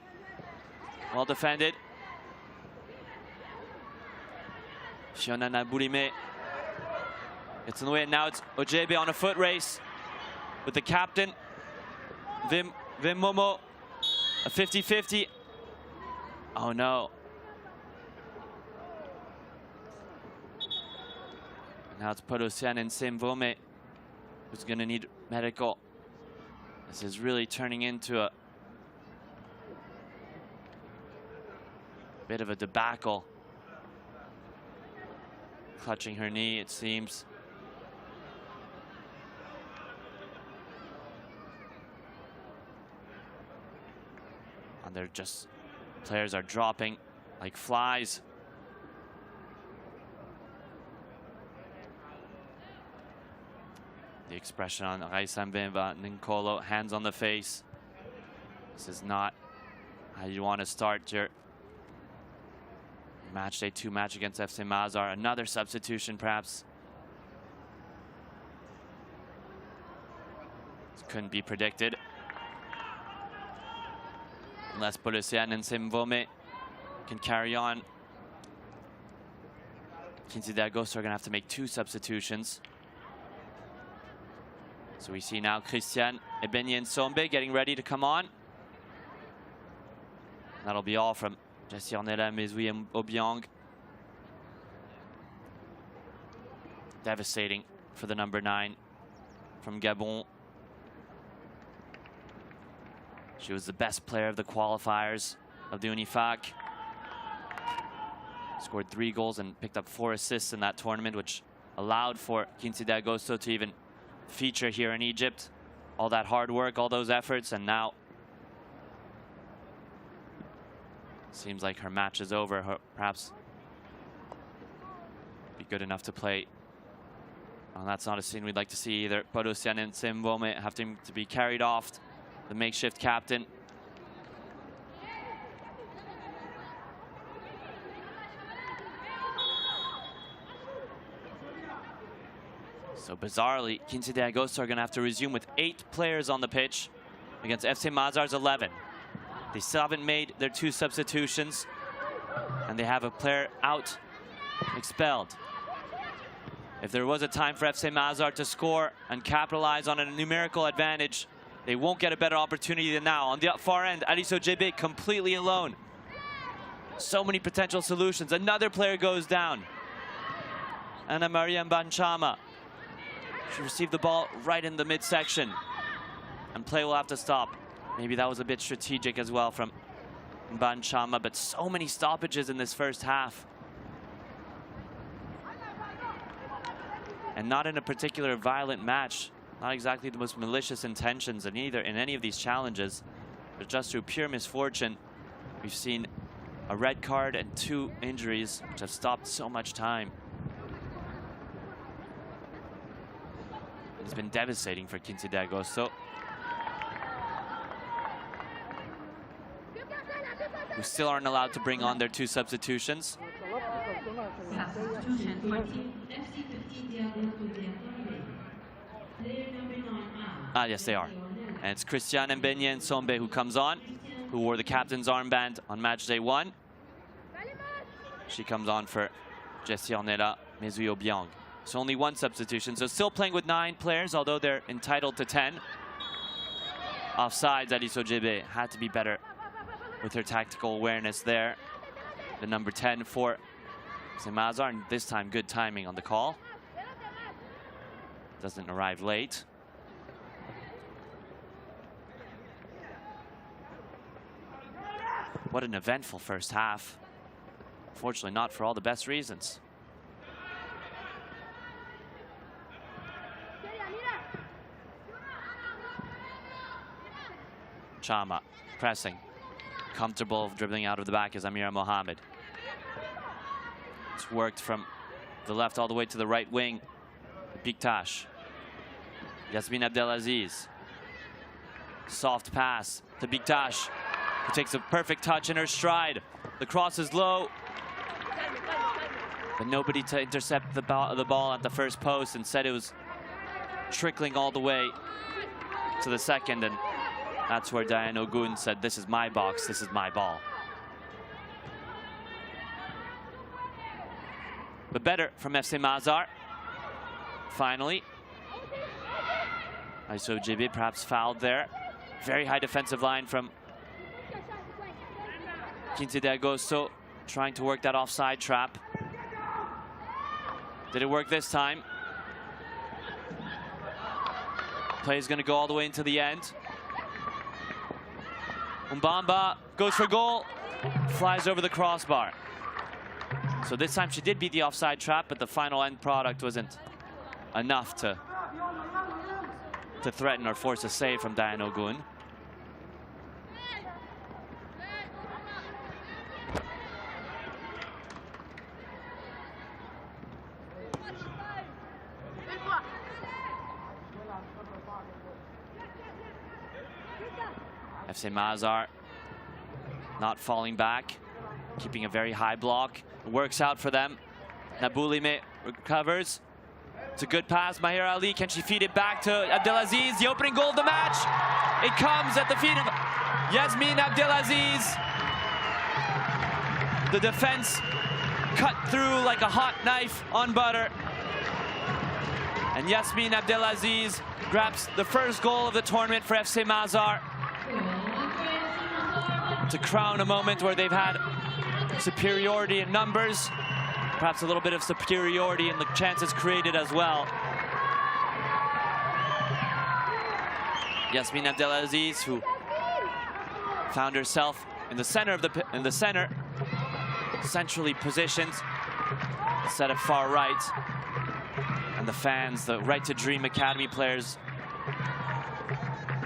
well defended. Shiona Naburime gets in the way, and now it's Ojebe on a foot race with the captain, Vim Momo, a 50-50. Oh no. Now it's Podosian and Semvome who's going to need medical. This is really turning into a bit of a debacle. Clutching her knee, it seems. And they're just, players are dropping like flies. The expression on Raisambemba Ninkolo, hands on the face. This is not how you want to start your match day 2 match against FC Masar. Another substitution perhaps. This couldn't be predicted. Unless Polosian and Semvome can carry on. Quinte de Agosto are going to have to make 2 substitutions. So we see now Christian Ebenye Nsombe getting ready to come on. That'll be all from Gestionela Mezui Obiang. Devastating for the number 9 from Gabon. She was the best player of the qualifiers of the Unifac. Scored 3 goals and picked up 4 assists in that tournament, which allowed for 15 de Agosto to even feature here in Egypt. All that hard work, all those efforts, and now seems like her match is over. Perhaps be good enough to play. Well, that's not a scene we'd like to see either. Podosian and Simbome having to be carried off, the makeshift captain. So bizarrely, 15 de Agosto are going to have to resume with 8 players on the pitch against FC Masar's 11. They still haven't made their 2 substitutions, and they have a player out, expelled. If there was a time for FC Masar to score and capitalize on a numerical advantage, they won't get a better opportunity than now. On the far end, Aliso JB completely alone. So many potential solutions. Another player goes down. Ana Maria Mbanchama. She received the ball right in the midsection, and play will have to stop. Maybe that was a bit strategic as well from Mbanchama, but so many stoppages in this first half. And not in a particular violent match. Not exactly the most malicious intentions in any of these challenges, but just through pure misfortune. We've seen a red card and 2 injuries, which have stopped so much time. It's been devastating for 15 de Agosto, who still aren't allowed to bring on their 2 substitutions. Ah, yes, they are. And it's Christiane Mbenye Nsombe who comes on, who wore the captain's armband on match day 1. She comes on for Jessie Ornella Mezuyo-Biang. So only 1 substitution. So still playing with 9 players, although they're entitled to 10. Offsides, Aliso JB had to be better with her tactical awareness there. The number 10 for Mazar, and this time good timing on the call. Doesn't arrive late. What an eventful first half. Fortunately, not for all the best reasons. Chama pressing. Comfortable dribbling out of the back is Amira Mohammed. It's worked from the left all the way to the right wing. Piktash. Yasmin Abdelaziz. Soft pass to Piktash, who takes a perfect touch in her stride. The cross is low, but nobody to intercept the ball at the first post. Instead, it was trickling all the way to the second, and that's where Diane Ogun said, "This is my box, this is my ball." But better from FC Masar. Finally. Aliso JB perhaps fouled there. Very high defensive line from 15 de Agosto, trying to work that offside trap. Did it work this time? Play is going to go all the way into the end. Umbamba goes for goal, flies over the crossbar. So this time she did beat the offside trap, but the final end product wasn't enough to threaten or force a save from Diane Ogun. FC Masar not falling back, keeping a very high block. It works out for them. Naboulime recovers. It's a good pass. Mahira Ali, can she feed it back to Abdelaziz? The opening goal of the match. It comes at the feet of Yasmin Abdelaziz. The defense cut through like a hot knife on butter. And Yasmin Abdelaziz grabs the first goal of the tournament for FC Masar, to crown a moment where they've had superiority in numbers, perhaps a little bit of superiority in the chances created as well. Yasmin Abdelaziz, who found herself in the center of centrally positioned, set up far right. And the fans, the Right to Dream Academy players,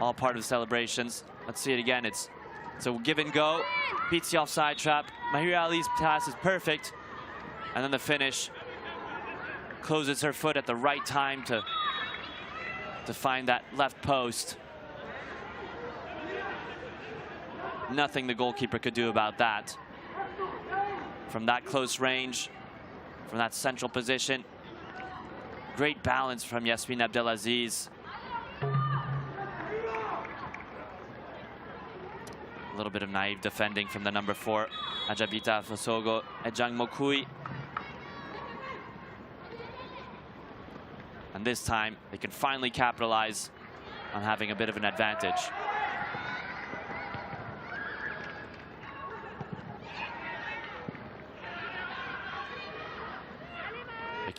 all part of the celebrations. Let's see it again. It's a give and go. Beats the offside trap. Mahir Ali's pass is perfect. And then the finish. Closes her foot at the right time to find that left post. Nothing the goalkeeper could do about that. From that close range, from that central position. Great balance from Yasmin Abdelaziz. A little bit of naive defending from the number 4, Ajabita Fosogo Ejang Mokui. And this time, they can finally capitalize on having a bit of an advantage.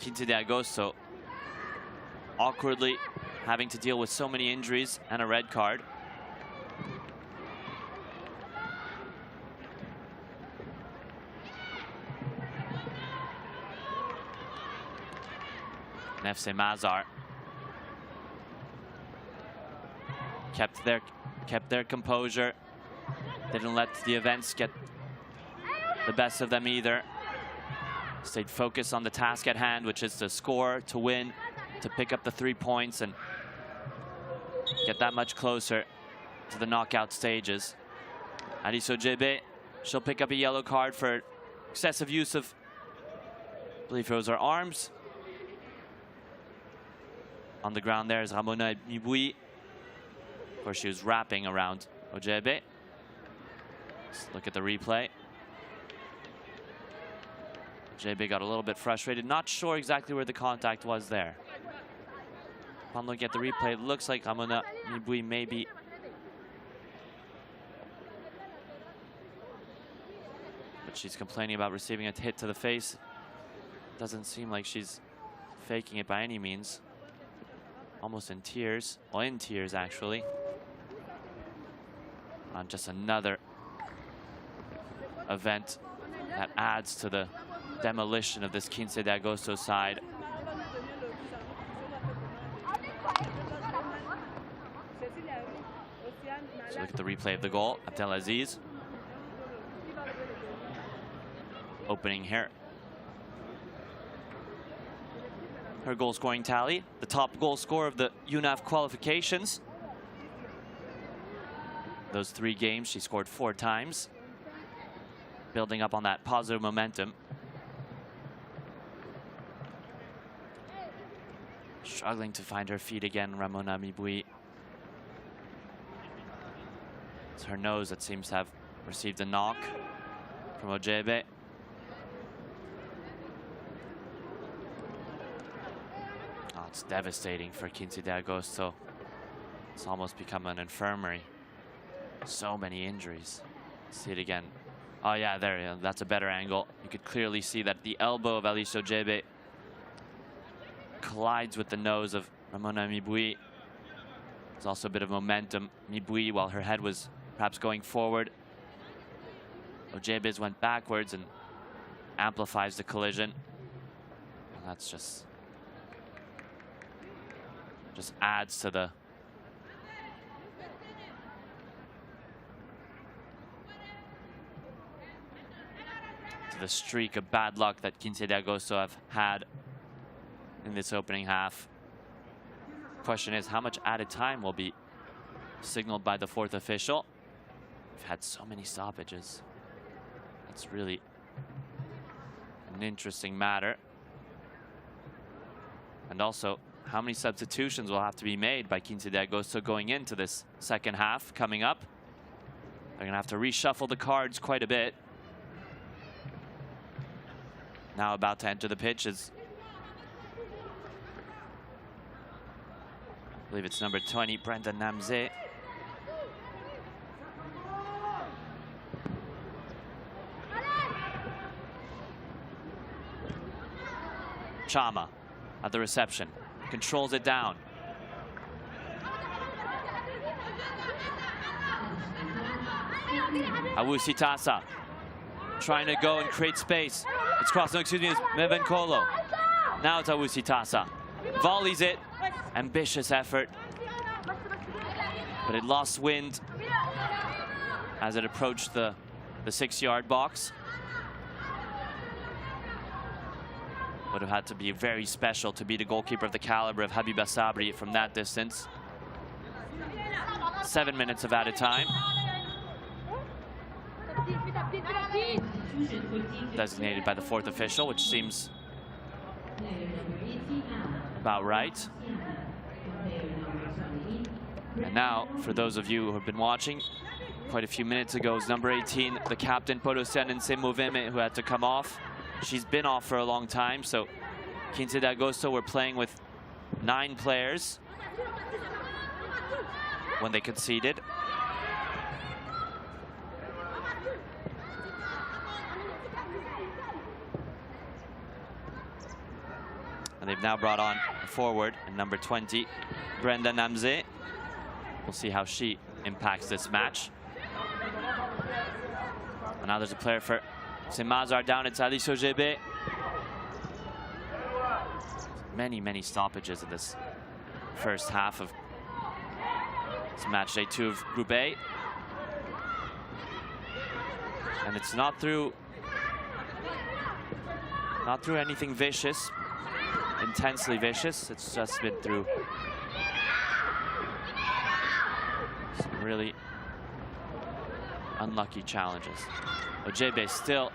Quince de Agosto awkwardly having to deal with so many injuries and a red card. And FC Masar kept their composure. Didn't let the events get the best of them either. Stayed focused on the task at hand, which is to score, to win, to pick up the 3 points and get that much closer to the knockout stages. Alice Ojebe, she'll pick up a yellow card for excessive use of, I believe it was her arms. On the ground there is Ramona Mibui. Of course, she was wrapping around Ojebe. Let's look at the replay. JB got a little bit frustrated, not sure exactly where the contact was there. Upon looking at the replay, it looks like Ramona Mibui maybe. But she's complaining about receiving a hit to the face. Doesn't seem like she's faking it by any means. Almost in tears. Well, in tears, actually. On just another event that adds to the demolition of this Quince de Agosto side. So look at the replay of the goal. Abdelaziz. Opening here. Her goal scoring tally. The top goal scorer of the UNAF qualifications. Those 3 games, she scored 4 times. Building up on that positive momentum. Struggling to find her feet again, Ramona Mibui. It's her nose that seems to have received a knock from Ojebe. Oh, it's devastating for Quince de Agosto. It's almost become an infirmary. So many injuries. See it again. Oh yeah, there you go. That's a better angle. You could clearly see that the elbow of Alice Ojebe collides with the nose of Ramona Mibui. There's also a bit of momentum. Mibui, while her head was perhaps going forward, Ojebe's went backwards and amplifies the collision. And that's just adds to the streak of bad luck that Quince de Agosto have had in this opening half. Question is, how much added time will be signaled by the 4th official? We've had so many stoppages. That's really an interesting matter. And also, how many substitutions will have to be made by Quince de Agosto going into this second half coming up? They're gonna have to reshuffle the cards quite a bit. Now about to enter the pitch is, I believe it's number 20, Brenda Namze. Chama at the reception, controls it down. Awusi Tasa trying to go and create space. It's crossed, no, excuse me, it's Mevenkolo. Now it's Awusi Tasa. Volleys it. Ambitious effort. But it lost wind as it approached the 6-yard box. Would have had to be very special to beat a goalkeeper of the caliber of Habiba Sabri from that distance. 7 minutes of added time. Designated by the 4th official, which seems about right. And now, for those of you who have been watching, quite a few minutes ago, is number 18, the captain, Porosianen Semoveme, who had to come off. She's been off for a long time, so 15 de Agosto were playing with 9 players when they conceded. And they've now brought on a forward, number 20, Brenda Namze. We'll see how she impacts this match. And now there's a player for Masar down. It's Ali Sojebe. Many stoppages in this first half of this match day 2 of Group A. And it's not through anything vicious, intensely vicious. It's just been through some really unlucky challenges. Ojebe still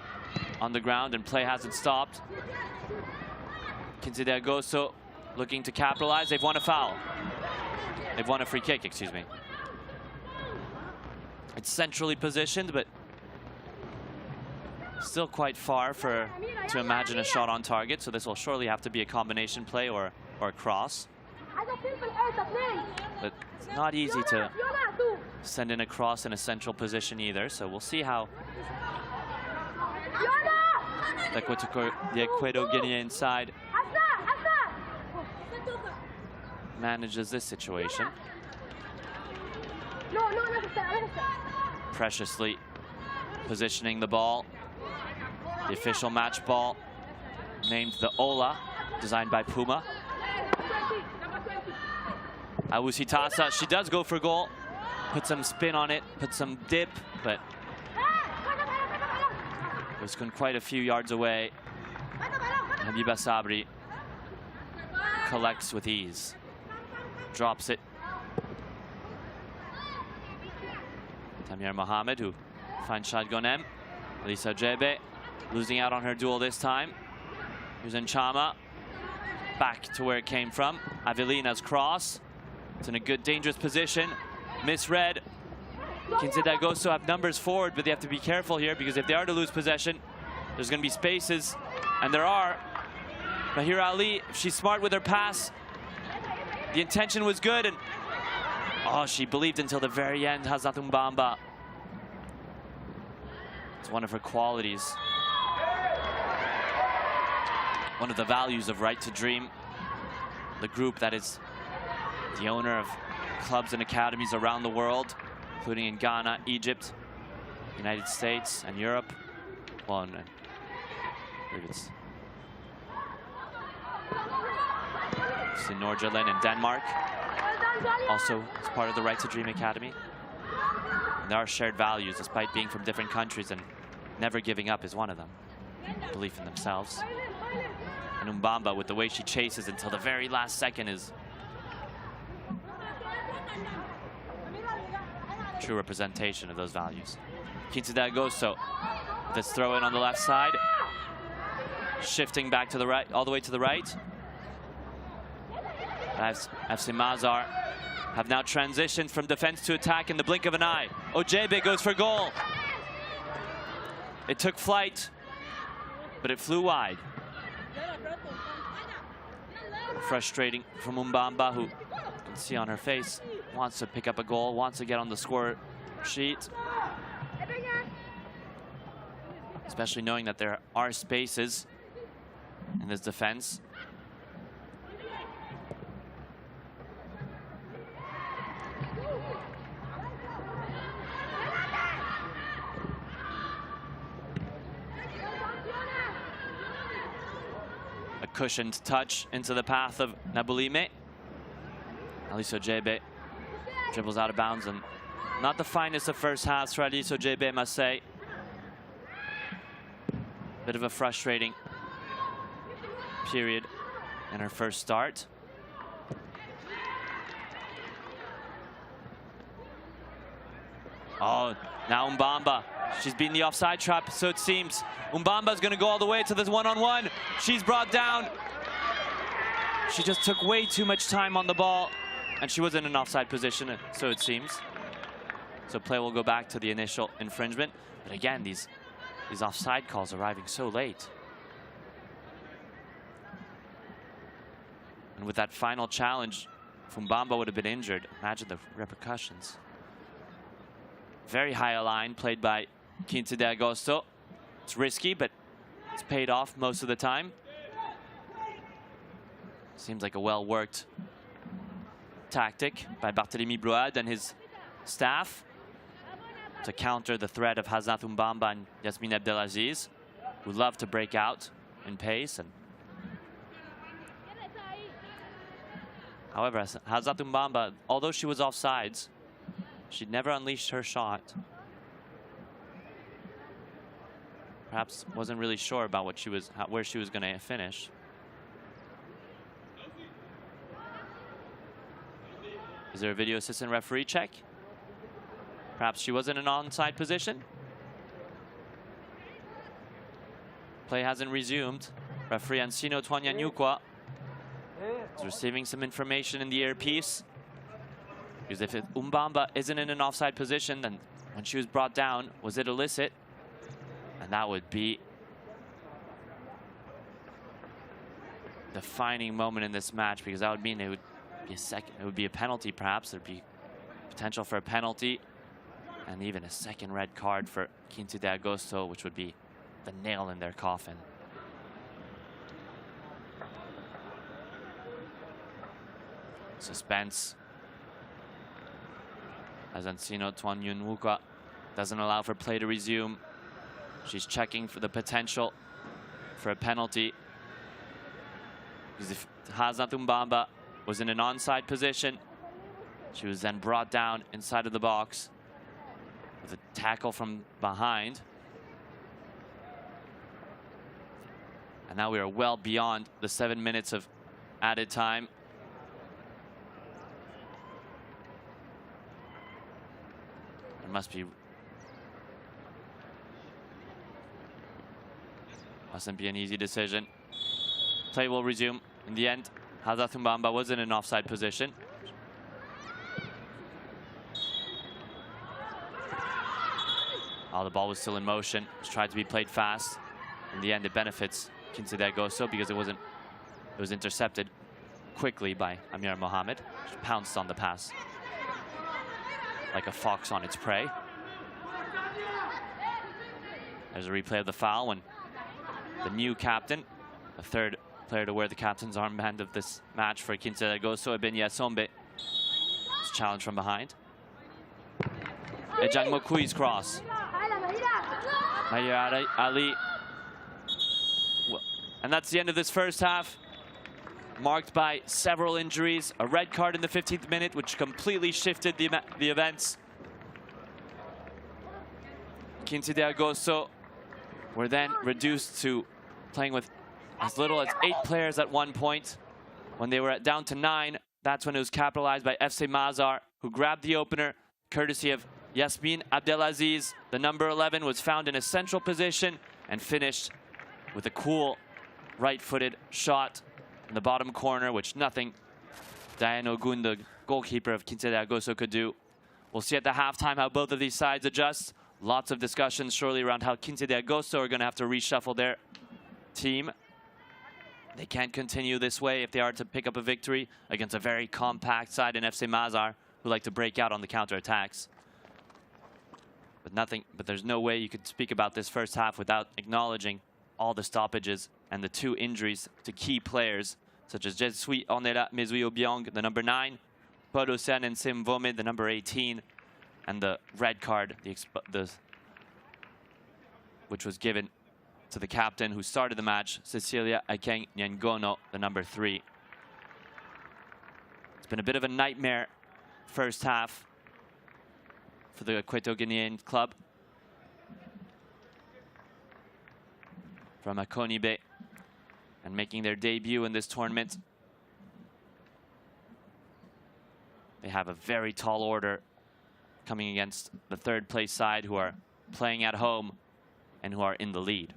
on the ground and play hasn't stopped. 15 de Agosto looking to capitalize. They've won a foul. They've won a free kick, excuse me. It's centrally positioned, but still quite far to imagine a shot on target. So this will surely have to be a combination play or a cross. But it's not easy to send in a cross in a central position either. So we'll see how the Equatorial Guinean side manages this situation. Preciously positioning the ball. The official match ball, named the Ola, designed by Puma. Awusi Tasa, she does go for goal. Put some spin on it, put some dip, but it was quite a few yards away. Habiba Sabri collects with ease. Drops it. Tamir Mohamed, who finds Shad Gonem. Lisa Jebe losing out on her duel this time. Here's Nchama. Back to where it came from. Avelina's cross. It's in a good, dangerous position. Misread. 15 de Agosto have numbers forward, but they have to be careful here because if they are to lose possession, there's going to be spaces. And there are. Mahira Ali, if she's smart with her pass, the intention was good, and oh, she believed until the very end. Hazat Mbamba. It's one of her qualities. One of the values of Right to Dream. The group that is the owner of clubs and academies around the world, including in Ghana, Egypt, United States, and Europe. Well, and I believe it's in Nordirland and Denmark. Also as part of the Right to Dream Academy. And there are shared values despite being from different countries, and never giving up is one of them. Belief in themselves. And Mbamba, with the way she chases until the very last second, is true representation of those values. 15 de Agosto, this throw in on the left side. Shifting back to the right, all the way to the right. As FC Masar have now transitioned from defense to attack in the blink of an eye. Ojebe goes for goal. It took flight, but it flew wide. Frustrating from Mbamba, who you can see on her face, wants to pick up a goal, wants to get on the score sheet. Especially knowing that there are spaces in this defense. cushioned touch into the path of Nabulime. Aliso Jebe dribbles out of bounds, and not the finest of first halves for Aliso Jebe, I must say. Bit of a frustrating period in her first start. Oh, now Mbamba. She's beaten the offside trap, so it seems. Mbamba's going to go all the way to this one-on-one. She's brought down. She just took way too much time on the ball, and she was in an offside position, so it seems. So play will go back to the initial infringement. But again, these offside calls arriving so late. And with that final challenge, if Mbamba would have been injured, imagine the repercussions. Very high a line played by Quinta de Agosto. It's risky, but it's paid off most of the time. Seems like a well-worked tactic by Barthélemy Brouade and his staff to counter the threat of Hasnat Mbamba and Yasmine Abdelaziz, who love to break out in pace. And however, Hasnat Mbamba, although she was offsides, she never unleashed her shot. Perhaps wasn't really sure about what she was, where she was going to finish. Is there a video assistant referee check? Perhaps she was in an onside position. Play hasn't resumed. Referee Ancino Twanyanyukwa is receiving some information in the earpiece. Because if Mbamba isn't in an offside position, then when she was brought down, was it illicit? And that would be the defining moment in this match, because that would mean it would be it would be a penalty perhaps. There'd be potential for a penalty and even a second red card for Quinta de Agosto, which would be the nail in their coffin. Suspense as Ancino Twanyanyukwa doesn't allow for play to resume. She's checking for the potential for a penalty. Because if Hasnat Mbamba was in an onside position, she was then brought down inside of the box with a tackle from behind. And now we are well beyond the 7 minutes of added time. It mustn't be an easy decision. Play will resume. In the end, Hasnat Mbamba was in an offside position. Oh, the ball was still in motion. It tried to be played fast. In the end, it benefits Quinta de Agosto because it was intercepted quickly by Amir Mohammed, which pounced on the pass like a fox on its prey. There's a replay of the foul when the new captain, the third player to wear the captain's armband of this match for Quinta de Agosto, Eben Yasombe, is challenged from behind. Ejang Mokui's cross. Mahir Ali. And that's the end of this first half, marked by several injuries, a red card in the 15th minute, which completely shifted the events. Quinta de Agosto were then reduced to playing with as little as 8 players at one point. When they were down to 9, that's when it was capitalized by FC Masar, who grabbed the opener, courtesy of Yasmine Abdelaziz. The number 11 was found in a central position and finished with a cool right-footed shot in the bottom corner, which nothing Diane Ogun, the goalkeeper of Quinta de Agosto, could do. We'll see at the halftime how both of these sides adjust. Lots of discussions surely around how Quinta de Agosto are going to have to reshuffle their team. They can't continue this way if they are to pick up a victory against a very compact side in FC Masar, who like to break out on the counterattacks. But there's no way you could speak about this first half without acknowledging all the stoppages and the 2 injuries to key players, such as Jesui Ornella Mezui Obiang, the number 9, Paul Ocean and Sim Vome, the number 18, and the red card, which was given to the captain who started the match, Cecilia Akeng Nyangono, the number 3. It's been a bit of a nightmare first half for the Equato-Guinean club. From Akonibe, and making their debut in this tournament. They have a very tall order coming against the third place side who are playing at home and who are in the lead.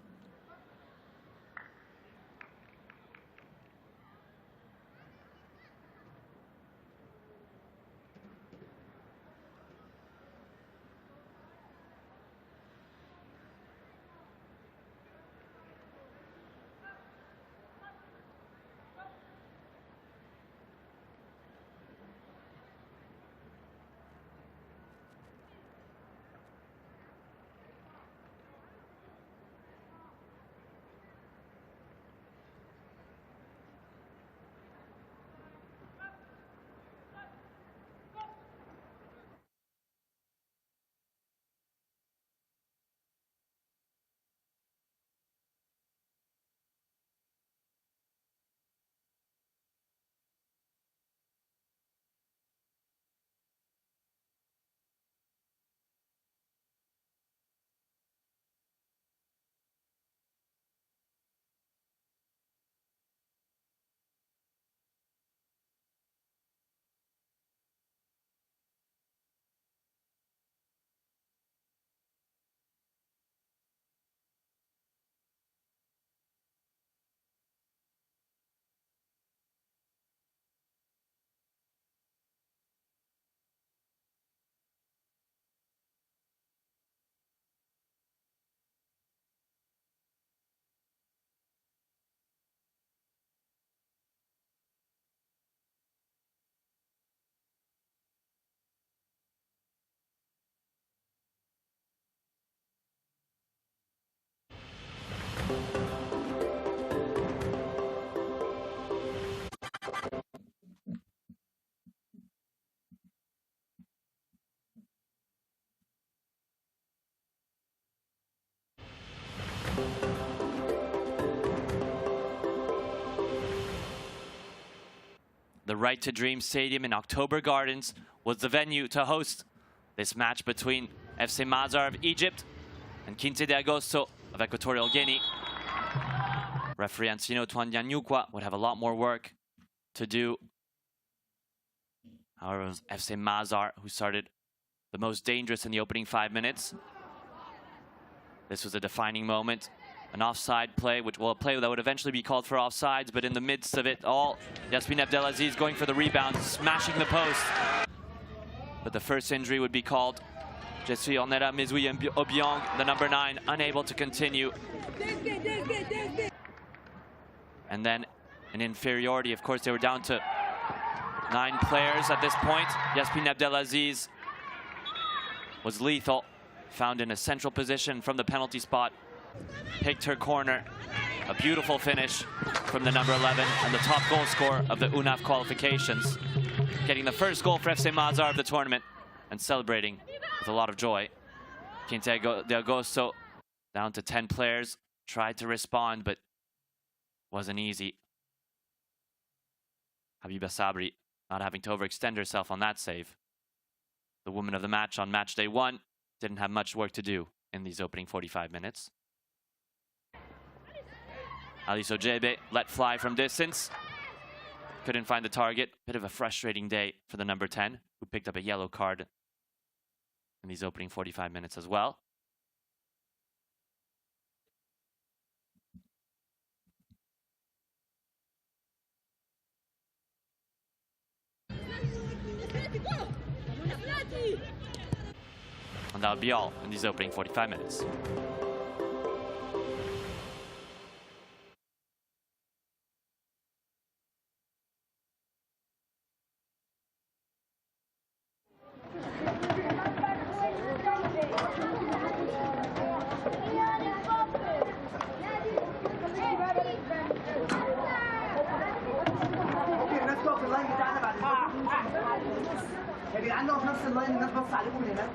The Right to Dream Stadium in October Gardens was the venue to host this match between FC Masar of Egypt and Quinte de Agosto of Equatorial Guinea. Referee Ancino Twanyanyukwa would have a lot more work to do. However, it was FC Masar who started the most dangerous in the opening 5 minutes. This was a defining moment. An offside play, which will a play that would eventually be called for offsides, but in the midst of it all, Yasmin Abdelaziz going for the rebound, smashing the post. But the first injury would be called. Je suis Onera Mizui Obiang, the number 9, unable to continue. And then an inferiority. Of course, they were down to 9 players at this point. Yasmin Abdelaziz was lethal, found in a central position from the penalty spot. Picked her corner. A beautiful finish from the number 11 and the top goal scorer of the UNAF qualifications. Getting the first goal for FC Masar of the tournament and celebrating with a lot of joy. Quinte de Agosto down to 10 players. Tried to respond, but wasn't easy. Habiba Sabri not having to overextend herself on that save. The woman of the match on match day 1 didn't have much work to do in these opening 45 minutes. Alice Ojebe let fly from distance. Couldn't find the target. Bit of a frustrating day for the number 10, who picked up a yellow card in these opening 45 minutes as well. And that would be all in these opening 45 minutes. يا جدعان نقف نفس اللاين الناس بص عليكم من هناك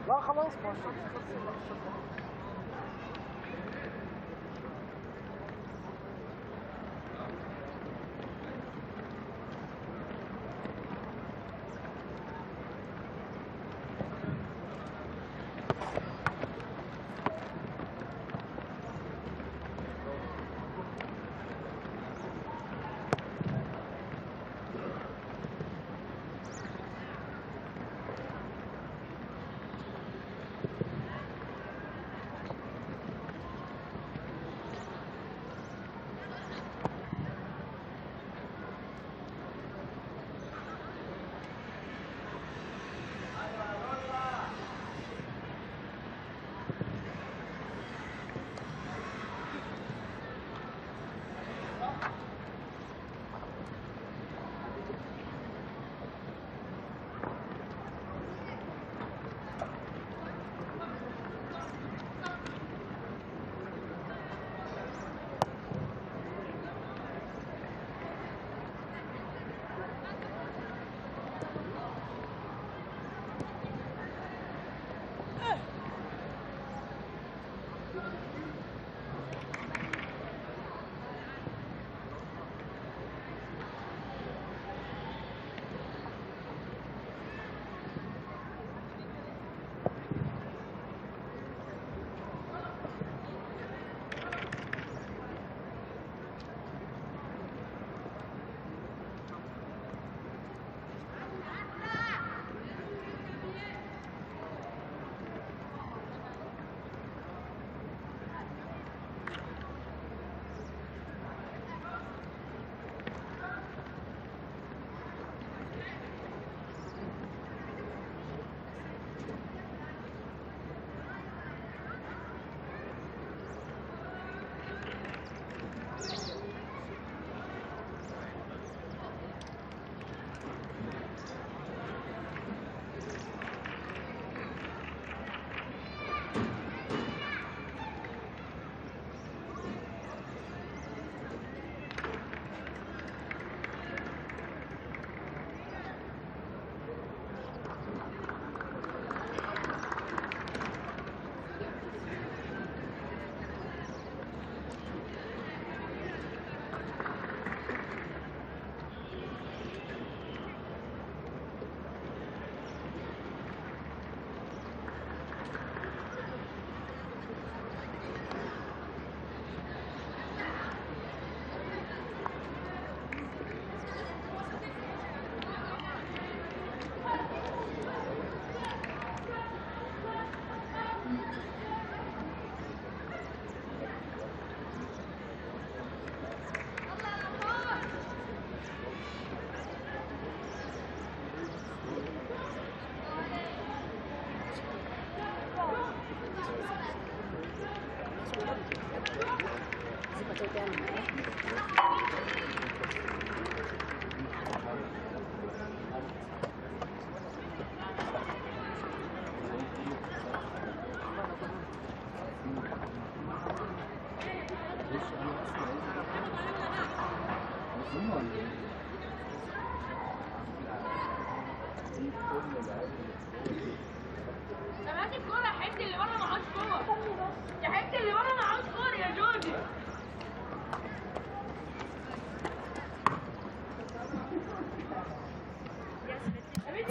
لا خلاص ماشي.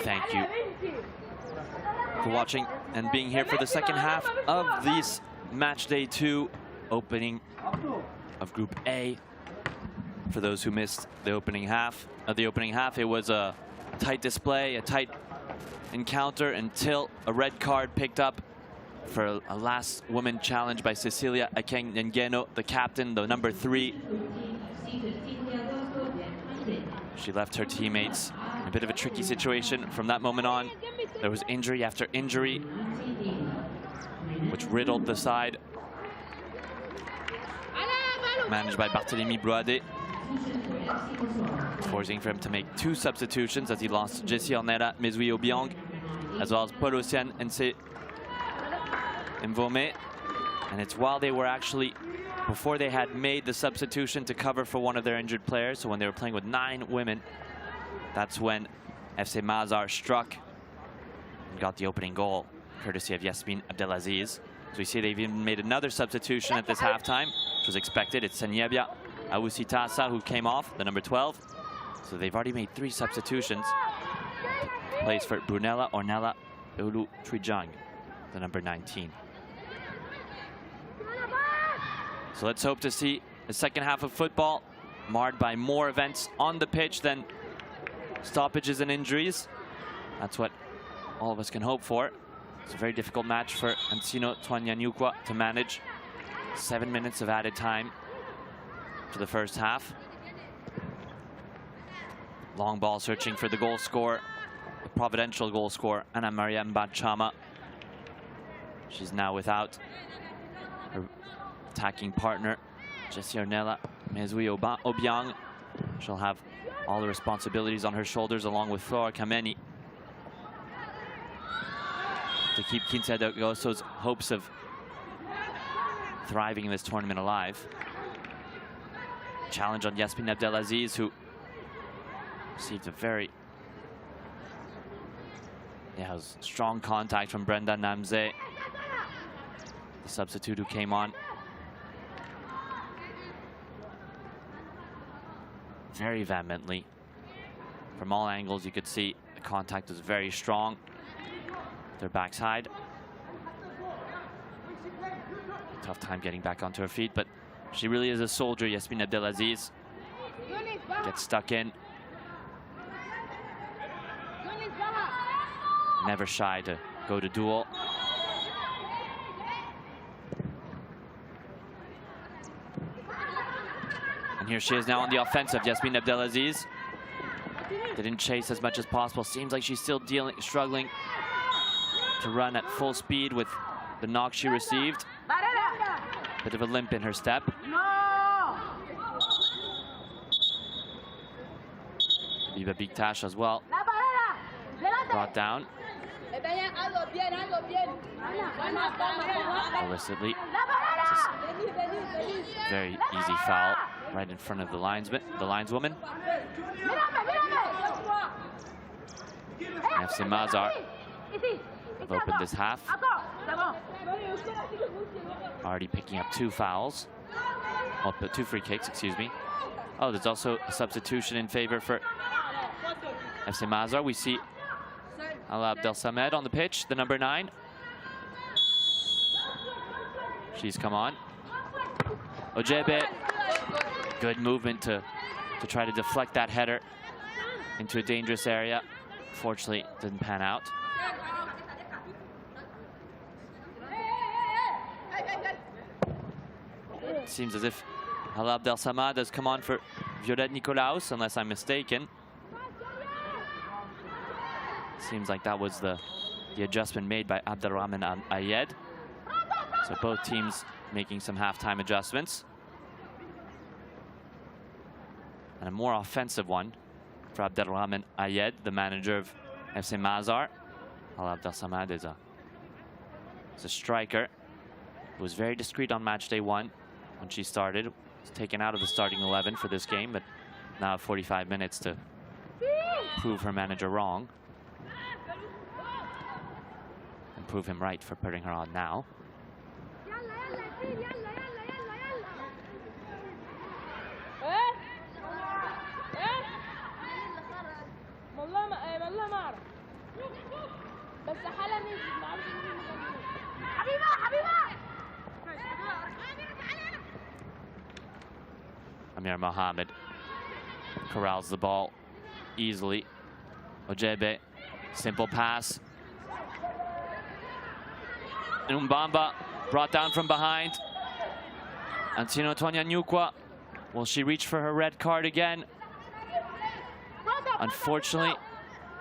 Thank you for watching and being here for the second half of this match day 2 opening of Group A. For those who missed the opening half, it was a tight display, a tight encounter until a red card picked up for a last woman challenge by Cecilia Akeng-Ngeno, the captain, the number 3. She left her teammates in a bit of a tricky situation. From that moment on, there was injury after injury, which riddled the side managed by Barthélemy Broadé, forcing for him to make 2 substitutions as he lost Jessie Ornella, Mezui Obiang, as well as Paul Ocean and Mvome. And it's while they were actually, before they had made the substitution to cover for one of their injured players, so when they were playing with 9 women, that's when FC Masar struck and got the opening goal. courtesy of Yasmin Abdelaziz. So we see they've even made another substitution at this halftime, which was expected. It's Senyebia Awusitasa who came off, the number 12. So they've already made 3 substitutions. Plays for Brunella Ornella Ulu Trijang, the number 19. So let's hope to see the second half of football marred by more events on the pitch than stoppages and injuries. That's what all of us can hope for. It's a very difficult match for Ancino Twanyanyukwa to manage. 7 minutes of added time for the first half. Long ball searching for the goal scorer, the providential goal scorer, Ana Maria Mbachama. She's now without her attacking partner, Jessie Ornella Mezui Obiang. She'll have all the responsibilities on her shoulders along with Flora Kameni to keep Quinta de Agosto's hopes of thriving in this tournament alive. Challenge on Yasmin Abdelaziz, who received a very strong contact from Brenda Namze, the substitute who came on. Very vehemently. From all angles, you could see the contact was very strong. Their backside. Tough time getting back onto her feet, but she really is a soldier, Yasmin Abdelaziz. Gets stuck in. Never shy to go to duel. And here she is now on the offensive, Yasmin Abdelaziz. Didn't chase as much as possible. Seems like she's still struggling to run at full speed with the knock she received. Bit of a limp in her step. Viva Bigtash as well. Brought down. Illicitly. Very easy foul right in front of the lineswoman. FC Masar have opened this half. Already picking up 2 fouls. Oh, 2 free kicks, excuse me. Oh, there's also a substitution in favor for FC Masar. We see Ala Abdel Samed on the pitch, the number 9. She's come on. Ojebe, good movement to try to deflect that header into a dangerous area. Fortunately, didn't pan out. It seems as if Ala Abdel Samad has come on for Violette Nicolaus, unless I'm mistaken. Seems like that was the adjustment made by Abdelrahman Ayed. So both teams making some halftime adjustments. And a more offensive one for Abdelrahman Ayed, the manager of FC Masar. Ala Abdel Samad is a striker who was very discreet on match day 1 when she started. Was taken out of the starting 11 for this game, but now 45 minutes to prove her manager wrong. And prove him right for putting her on now. Amir Mohammed corrals the ball easily. Ojebe, simple pass. Umbamba brought down from behind. Ancino Twanyanyukwa, will she reach for her red card again? Unfortunately,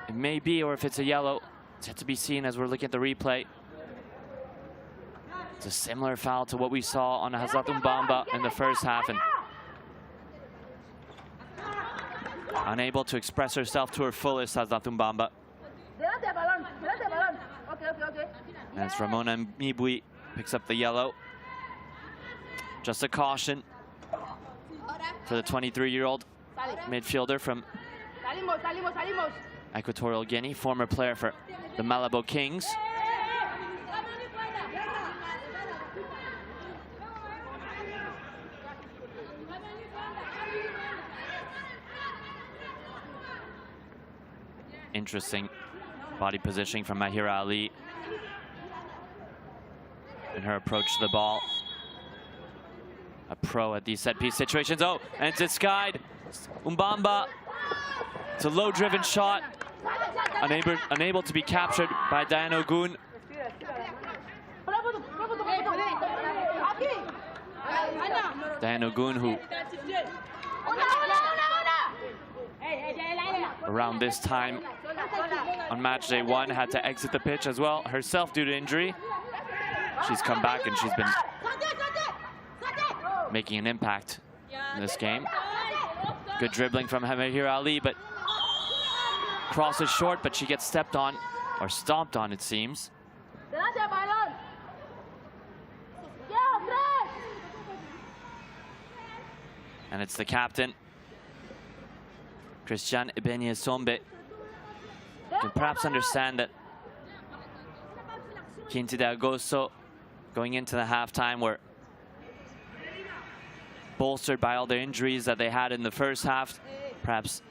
it may be, or if it's a yellow, it's yet to be seen as we're looking at the replay. It's a similar foul to what we saw on Hazrat Umbamba in the first half, and unable to express herself to her fullest, Hazrat Umbamba. As Ramona Mibui picks up the yellow. Just a caution for the 23-year-old midfielder from Equatorial Guinea, former player for the Malabo Kings. interesting body positioning from Mahira Ali in her approach to the ball. A pro at these set-piece situations. Oh, and it's skied. Umbamba. It's a low-driven shot. Unable to be captured by Diane Ogun. Diane Ogun, who around this time on match day 1 had to exit the pitch as well herself due to injury. She's come back and she's been making an impact in this game. Good dribbling from Mahira Ali, but cross is short, but she gets stepped on, or stomped on, it seems. And it's the captain, Christian Ibenye-Sombe. You can perhaps understand that Quinte de Agosto, going into the halftime, were bolstered by all the injuries that they had in the first half, perhaps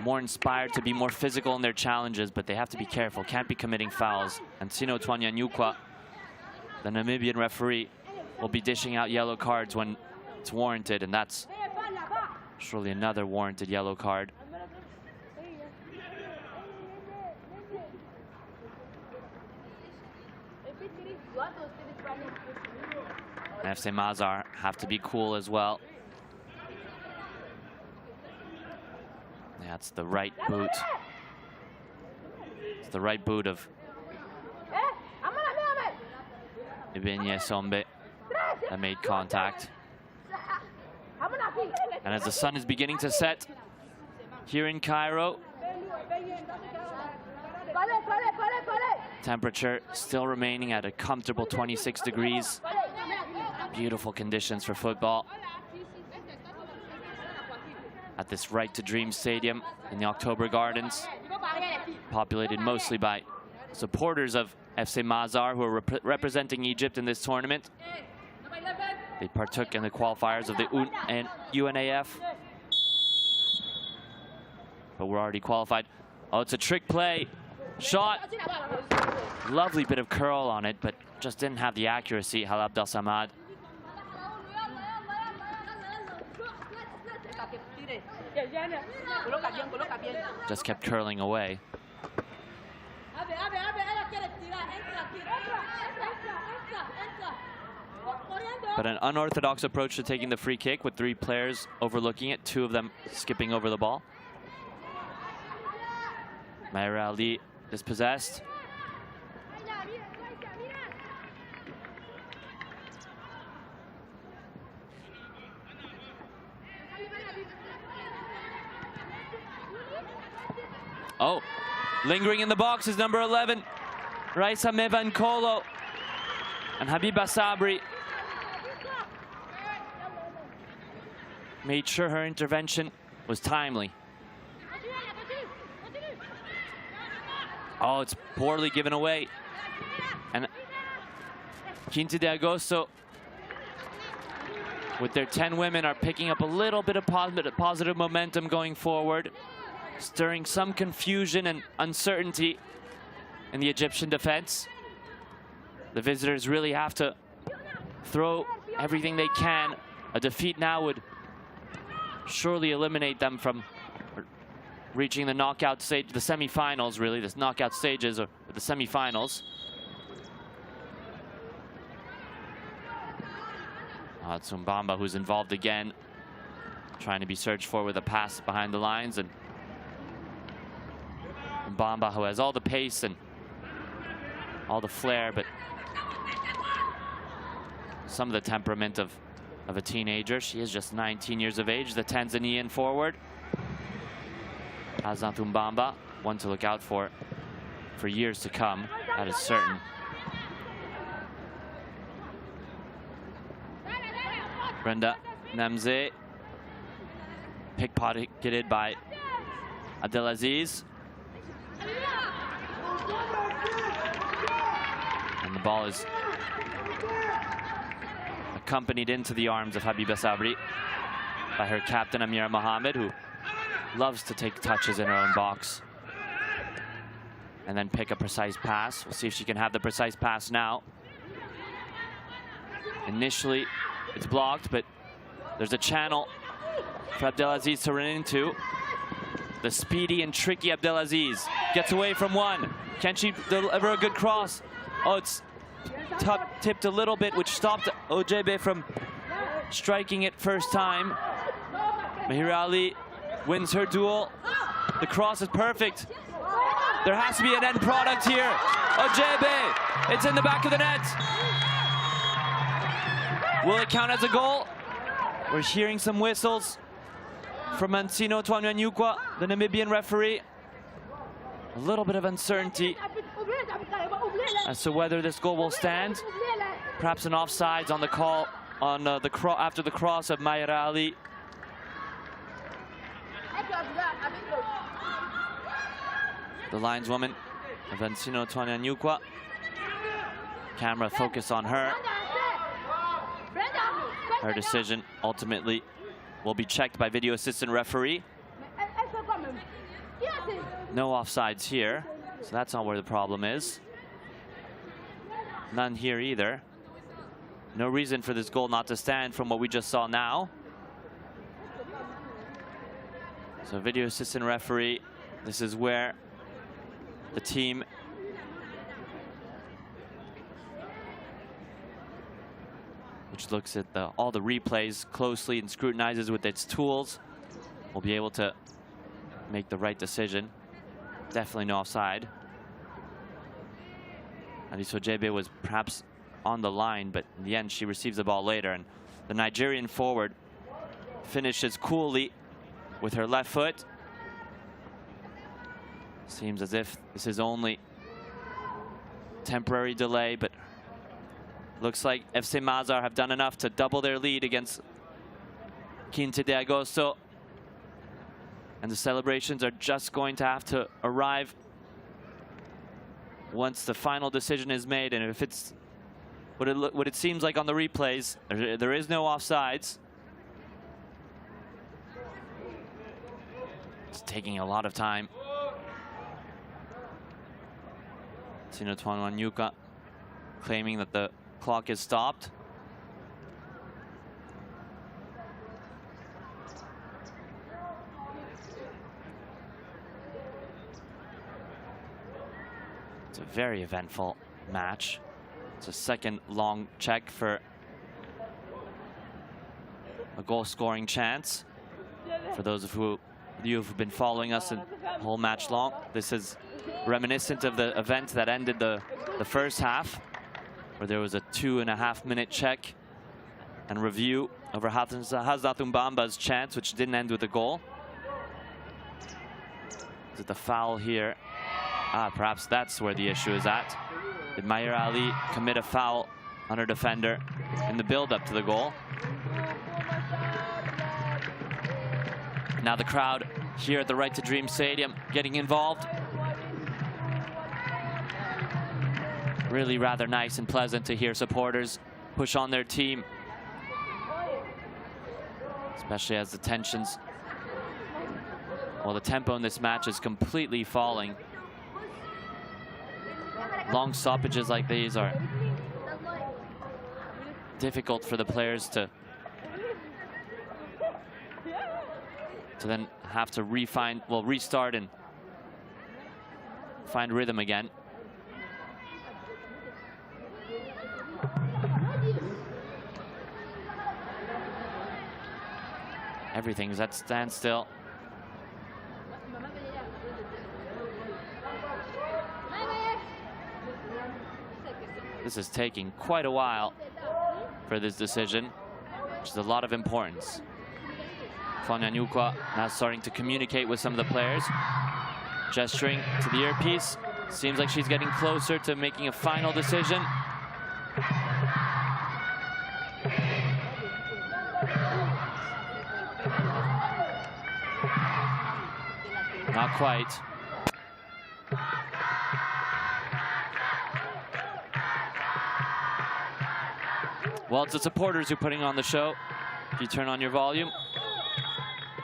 more inspired to be more physical in their challenges, but they have to be careful, can't be committing fouls. And Sino Twanya Nyukwa, the Namibian referee, will be dishing out yellow cards when it's warranted, and that's surely another warranted yellow card. FC Masar have to be cool as well. That's the right boot. It's the right boot of Ibenye-Sombe that made contact. And as the sun is beginning to set here in Cairo, temperature still remaining at a comfortable 26 degrees. Beautiful conditions for football at this Right to Dream Stadium in the October Gardens, populated mostly by supporters of FC Masar, who are representing Egypt in this tournament. They partook in the qualifiers of the UNAF, but we're already qualified. Oh, it's a trick play. Shot. Lovely bit of curl on it, but just didn't have the accuracy. Hala Abdel Samad. Just kept curling away. But an unorthodox approach to taking the free kick, with 3 players overlooking it, 2 of them skipping over the ball. Mahira Ali dispossessed. Oh, lingering in the box is number 11, Raisa Mevankolo, and Habiba Sabri made sure her intervention was timely. Oh, it's poorly given away. And Quinte de Agosto, with their 10 women, are picking up a little bit of positive momentum going forward, stirring some confusion and uncertainty in the Egyptian defense. The visitors really have to throw everything they can. A defeat now would surely eliminate them from reaching the knockout stage, the semifinals, really, the knockout stages, or the semifinals. It's Umbamba who's involved again, trying to be searched for with a pass behind the lines, and Umbamba, who has all the pace and all the flair, but some of the temperament of a teenager. She is just 19 years of age, the Tanzanian forward. Azant Umbamba, one to look out for years to come, that is certain. Brenda Namze, pickpocketed by Abdelaziz. And the ball is accompanied into the arms of Habiba Sabri by her captain Amira Mohammed, who loves to take touches in her own box. and then pick a precise pass. We'll see if she can have the precise pass now. Initially, it's blocked, but there's a channel for Abdelaziz to run into. The speedy and tricky Abdelaziz gets away from one. Can she deliver a good cross? Oh, it's tipped a little bit, which stopped Ojebe from striking it first time. Mahira Ali wins her duel. The cross is perfect. There has to be an end product here. Ojebe, it's in the back of the net. Will it count as a goal? We're hearing some whistles from Mancino Twanyanyukwa, the Namibian referee. A little bit of uncertainty as to whether this goal will stand. Perhaps an offsides on the call on after the cross of Mahira Ali. The lineswoman, Mancino Twanyanyukwa. Camera focus on her. Her decision ultimately will be checked by video assistant referee. No offsides here, so that's not where the problem is. None here either. No reason for this goal not to stand from what we just saw now. So video assistant referee, this is where the team which looks at all the replays closely and scrutinizes with its tools, will be able to make the right decision. Definitely no offside. Aliso Ojebe was perhaps on the line, but in the end she receives the ball later, and the Nigerian forward finishes coolly with her left foot. Seems as if this is only temporary delay, but looks like FC Masar have done enough to double their lead against Quinte de Agosto. And the celebrations are just going to have to arrive once the final decision is made. And if it's what it seems like on the replays, there is no offsides. It's taking a lot of time. Sino Twanyanyukwa claiming that the clock is stopped. It's a very eventful match. It's a second long check for a goal scoring chance. For those of you who've been following us the whole match long, this is reminiscent of the event that ended the first half, where there was a 2.5 minute check and review over Hazrat Mbamba's chance, which didn't end with a goal. Is it the foul here? Perhaps that's where the issue is at. Did Mahira Ali commit a foul on her defender in the build-up to the goal? Now the crowd here at the Right to Dream Stadium getting involved. Really rather nice and pleasant to hear supporters push on their team, especially as the tensions, well, the tempo in this match is completely falling. Long stoppages like these are difficult for the players to then have to restart and find rhythm again. Everything's at standstill. This is taking quite a while for this decision, which is a lot of importance. Twanyanyukwa now starting to communicate with some of the players, gesturing to the earpiece. Seems like she's getting closer to making a final decision. Not quite. Well, it's the supporters who are putting on the show. If you turn on your volume.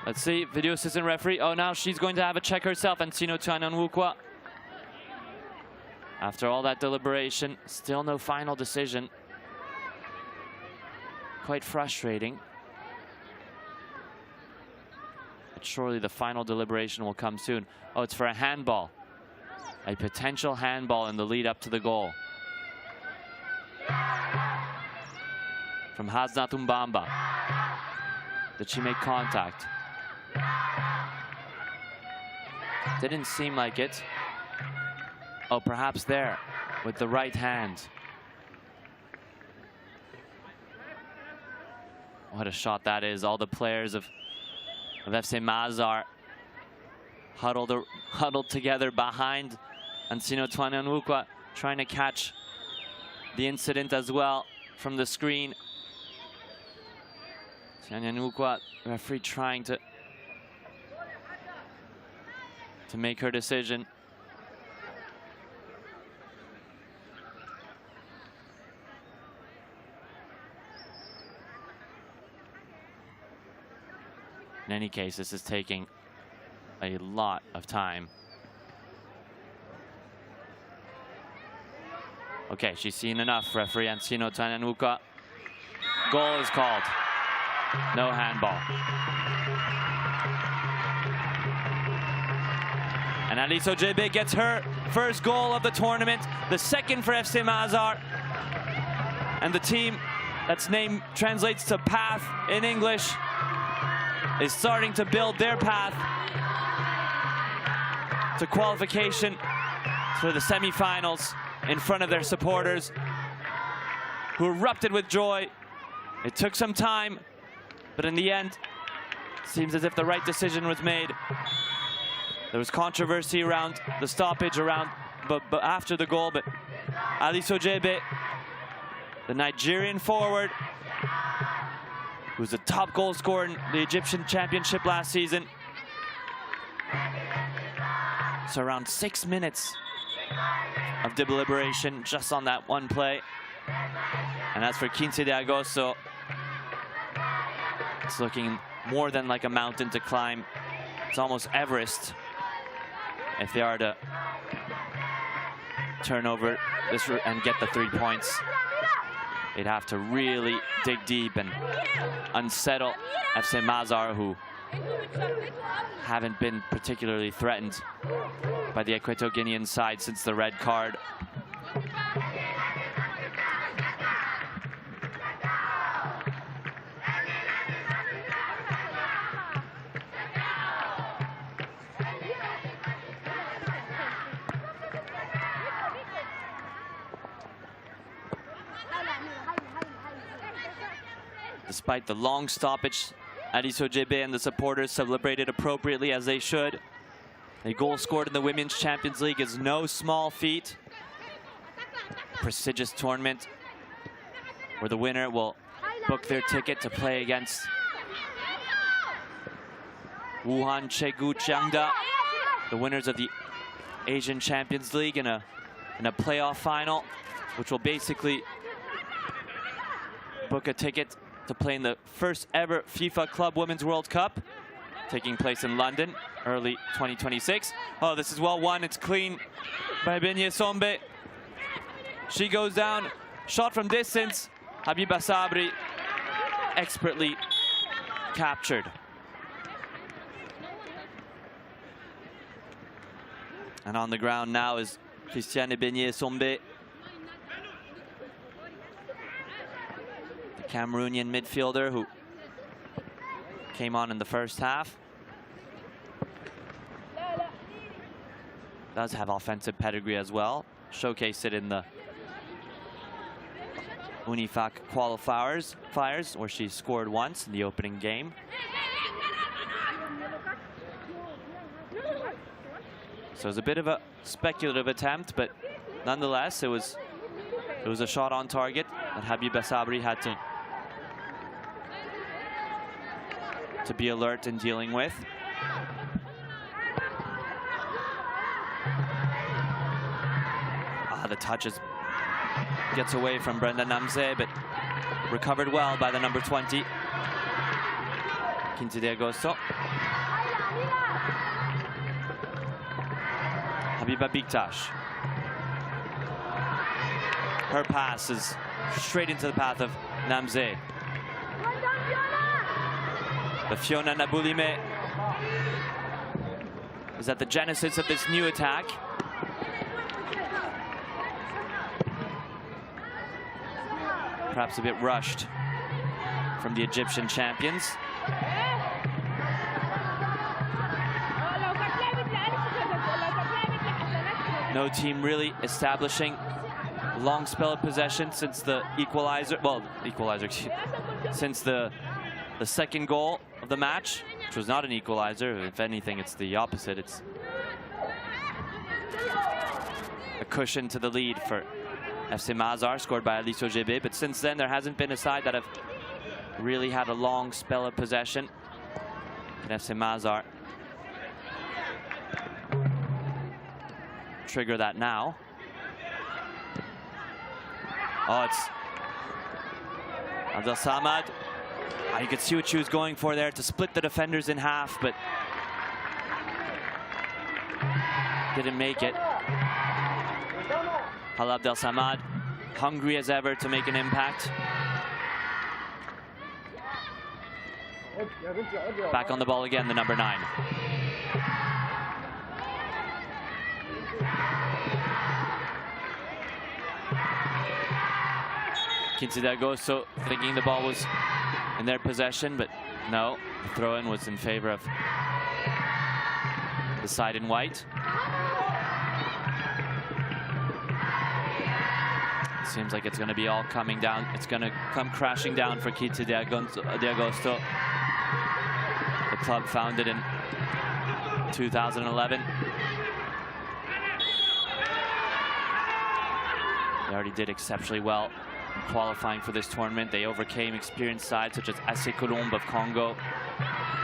Let's see, video assistant referee. Oh, now she's going to have a check herself, and Sino Twanyanyukwa. After all that deliberation, still no final decision. Quite frustrating. But surely the final deliberation will come soon. Oh, it's for a handball. A potential handball in the lead up to the goal. From Hasnat Mbamba. Did she make contact? Didn't seem like it. Oh, perhaps there with the right hand. What a shot that is. All the players of FC Masar huddled together behind Ancino Twanyanwukwa, trying to catch the incident as well from the screen. Twanyanwukwa, referee trying to make her decision. In any case, this is taking a lot of time. Okay, she's seen enough. Referee Ancino Twanyanwukwa. Goal is called. No handball. And Alice Ojebe gets her first goal of the tournament, the second for FC Masar. And the team that's named translates to path in English is starting to build their path to qualification for the semifinals in front of their supporters, who erupted with joy. It took some time, but in the end, seems as if the right decision was made. There was controversy around the stoppage but after the goal, but Alice Ojebe, the Nigerian forward, who's the top goal scorer in the Egyptian championship last season. So around 6 minutes of deliberation just on that one play. And as for 15 de Agosto, it's looking more than like a mountain to climb. It's almost Everest if they are to turn over this route and get the 3 points. They'd have to really dig deep and unsettle FC Masar, who haven't been particularly threatened by the Equatorial Guinean side since the red card. Despite the long stoppage, Alice Ojebe and the supporters celebrated appropriately, as they should. A goal scored in the Women's Champions League is no small feat. Prestigious tournament where the winner will book their ticket to play against Wuhan Chegu Chiangda, the winners of the Asian Champions League, in a playoff final, which will basically book a ticket to play in the first ever FIFA Club Women's World Cup, taking place in London, early 2026. Oh, this is well won. It's clean by Benye Sombe. She goes down, shot from distance. Habiba Sabri expertly captured. And on the ground now is Christiane Benye Sombe, the Cameroonian midfielder who came on in the first half. Does have offensive pedigree as well. Showcased it in the Unifac qualifiers, where she scored once in the opening game. So it was a bit of a speculative attempt, but nonetheless, it was a shot on target that Habiba Sabri had to be alert in dealing with. The touches gets away from Brenda Namze, but recovered well by the number 20, 15 de Agosto. Habiba Bigtash. her pass is straight into the path of Namze. But Fiona Nabulime is at the genesis of this new attack. Perhaps a bit rushed from the Egyptian champions. No team really establishing a long spell of possession since the equalizer. Well, since the second goal of the match, which was not an equalizer. If anything, it's the opposite. It's a cushion to the lead for FC Masar, scored by Aliso Gebe. But since then, there hasn't been a side that have really had a long spell of possession. And FC Masar trigger that now. Oh, it's Abdel Samad. You could see what she was going for there, to split the defenders in half, but didn't make it. Hala Abdel Samad, hungry as ever to make an impact. Back on the ball again, the number 9. Quince de Agosto thinking the ball was in their possession, but no, the throw-in was in favor of the side in white. Seems like it's going to be all coming down. It's going to come crashing down for Quince de Agosto. The club founded in 2011. They already did exceptionally well qualifying for this tournament. They overcame experienced sides such as AC Colombe of Congo,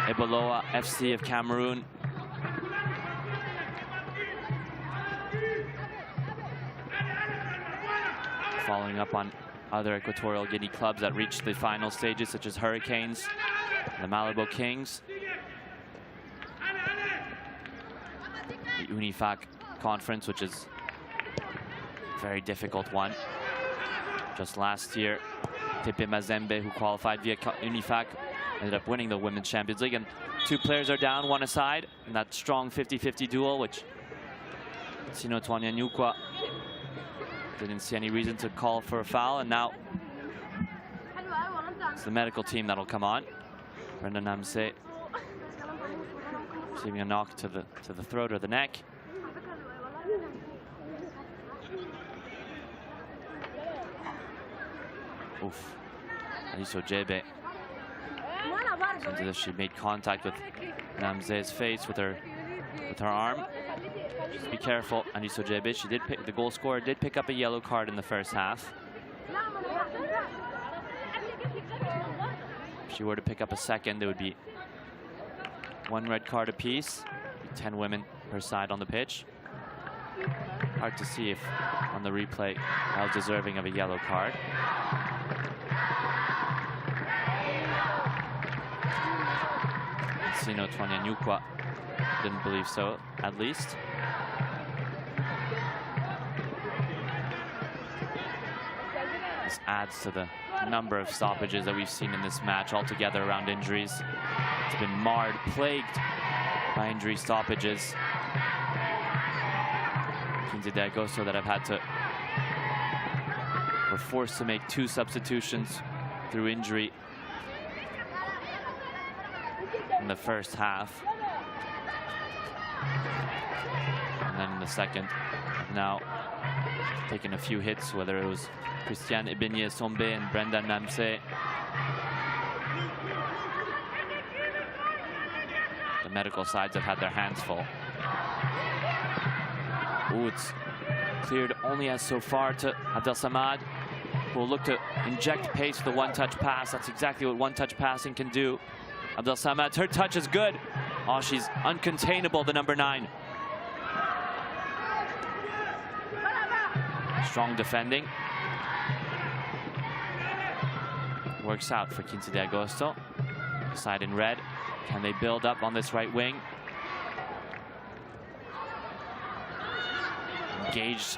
Eboloa FC of Cameroon. Following up on other Equatorial Guinea clubs that reached the final stages, such as Hurricanes, the Malabo Kings, the UNIFAC conference, which is a very difficult one. Just last year, Tepe Mazembe, who qualified via UNIFAC, ended up winning the Women's Champions League. And 2 players are down, 1 aside, in that strong 50-50 duel, which Sino Twanya Nyukwa didn't see any reason to call for a foul. And now it's the medical team that'll come on. Brenda Namse receiving a knock to the throat or the neck. Oof. Aliso Gebe. Into this, she made contact with Namze's face with her arm. Just be careful, Aliso Gebe. She did pick, the goal scorer did pick up a yellow card in the first half. If she were to pick up a second, there would be 1 red card apiece. 10 women per side on the pitch. Hard to see if on the replay how deserving of a yellow card. Sino Twanya Nyukwa didn't believe so, at least. This adds to the number of stoppages that we've seen in this match altogether around injuries. It's been marred, plagued by injury stoppages. Quince de Agosto that have had to, were forced to make 2 substitutions through injury in the first half. And then in the second, now taking a few hits, whether it was Christiane Ebenye-Sombe and Brenda Namse. The medical sides have had their hands full. Ooh, it's cleared only as so far to Abdel Samad, who will look to inject pace with a one-touch pass. That's exactly what one-touch passing can do. Abdel Samad, her touch is good. Oh, she's uncontainable, the number 9. Strong defending. Works out for Quince de Agosto. Side in red. Can they build up on this right wing? Engaged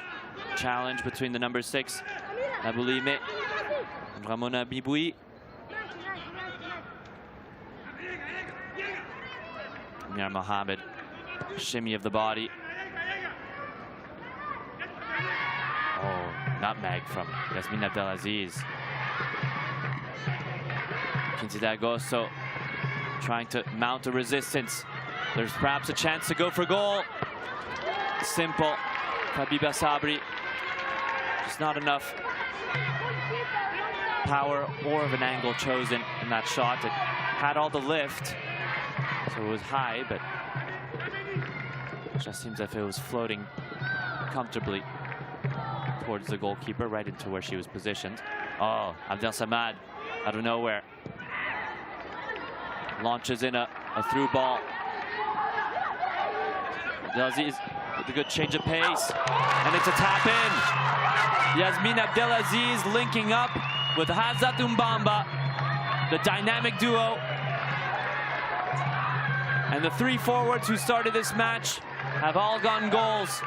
challenge between the number 6 Naboulime. Ramona Biboui. Mir Mohammed. Shimmy of the body. Oh, nutmeg from Yasmin Abdelaziz. Quincy D'Agosto trying to mount a resistance. There's perhaps a chance to go for goal. Simple. Habiba Sabri. Just not enough power or of an angle chosen in that shot. It had all the lift, so it was high, but it just seems as if it was floating comfortably towards the goalkeeper, right into where she was positioned. Oh, Abdel Samad out of nowhere launches in a through ball. Abdelaziz with a good change of pace, and it's a tap in. Yasmin Abdelaziz linking up with Hazat Umbamba, the dynamic duo. And the three forwards who started this match have all gotten goals.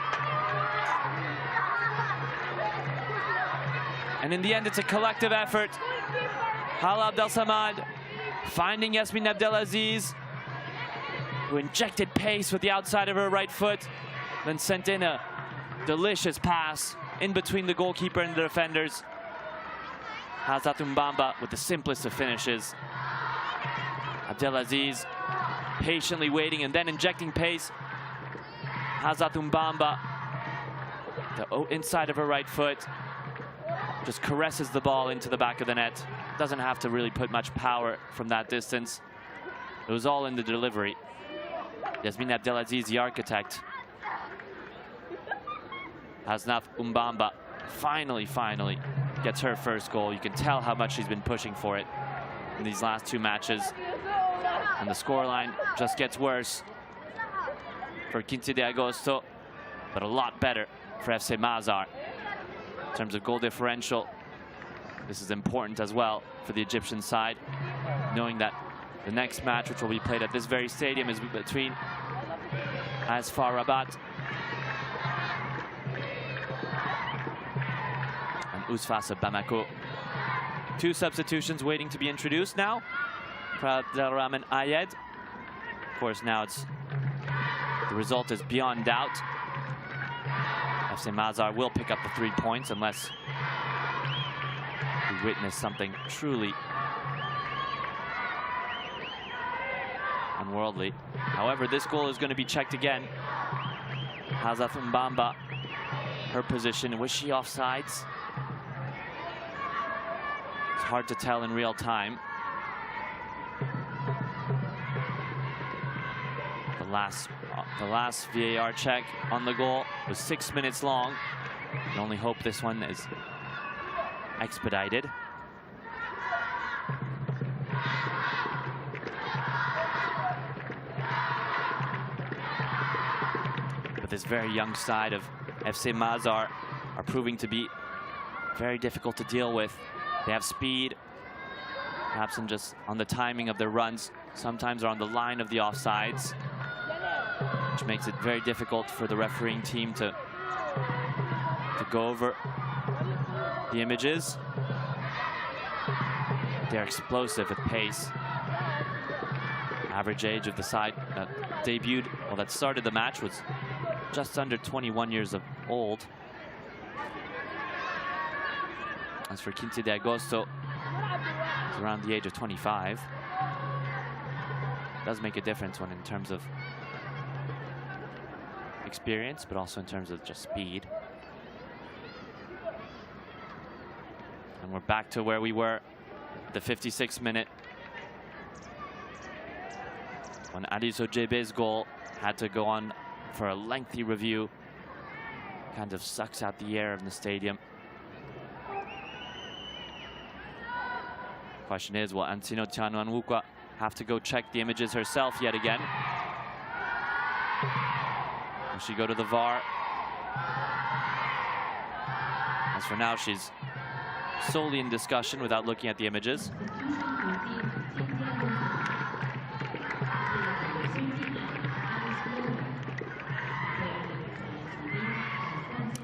And in the end, it's a collective effort. Hala Abdel Samad finding Yasmin Abdelaziz, who injected pace with the outside of her right foot, then sent in a delicious pass in between the goalkeeper and the defenders. Hazat Umbamba with the simplest of finishes. Abdelaziz patiently waiting and then injecting pace. Hazat Umbamba, the inside of her right foot, just caresses the ball into the back of the net. Doesn't have to really put much power from that distance. It was all in the delivery. Yasmin Abdelaziz, the architect. Hazat Umbamba finally gets her first goal. You can tell how much she's been pushing for it in these last two matches. And the scoreline just gets worse for Quincy D'Agosto, but a lot better for FC Masar. In terms of goal differential, this is important as well for the Egyptian side, knowing that the next match, which will be played at this very stadium, is between AS FAR Rabat and USFASA Bamako. Two substitutions waiting to be introduced now for Abdelrahman Ayed. Of course, now the result is beyond doubt. FC Masar will pick up the 3 points unless we witness something truly unworldly. However, this goal is going to be checked again. Hazat Umbamba, her position, was she offsides? It's hard to tell in real time. The last VAR check on the goal was 6 minutes long. You can only hope this one is expedited. But this very young side of FC Masar are proving to be very difficult to deal with. They have speed, perhaps just on the timing of their runs. Sometimes are on the line of the offsides, which makes it very difficult for the refereeing team to go over the images. They're explosive with pace. Average age of the side that debuted, well, that started the match, was just under 21 years old. As for Quincy D'Agosto, he's around the age of 25. Does make a difference when in terms of experience, but also in terms of just speed. And we're back to where we were at the 56th minute, when Adiso Jebe's goal had to go on for a lengthy review. Kind of sucks out the air in the stadium. Question is, will Antino Tianuanwukwa have to go check the images herself yet again? Will she go to the VAR? As for now, she's solely in discussion without looking at the images.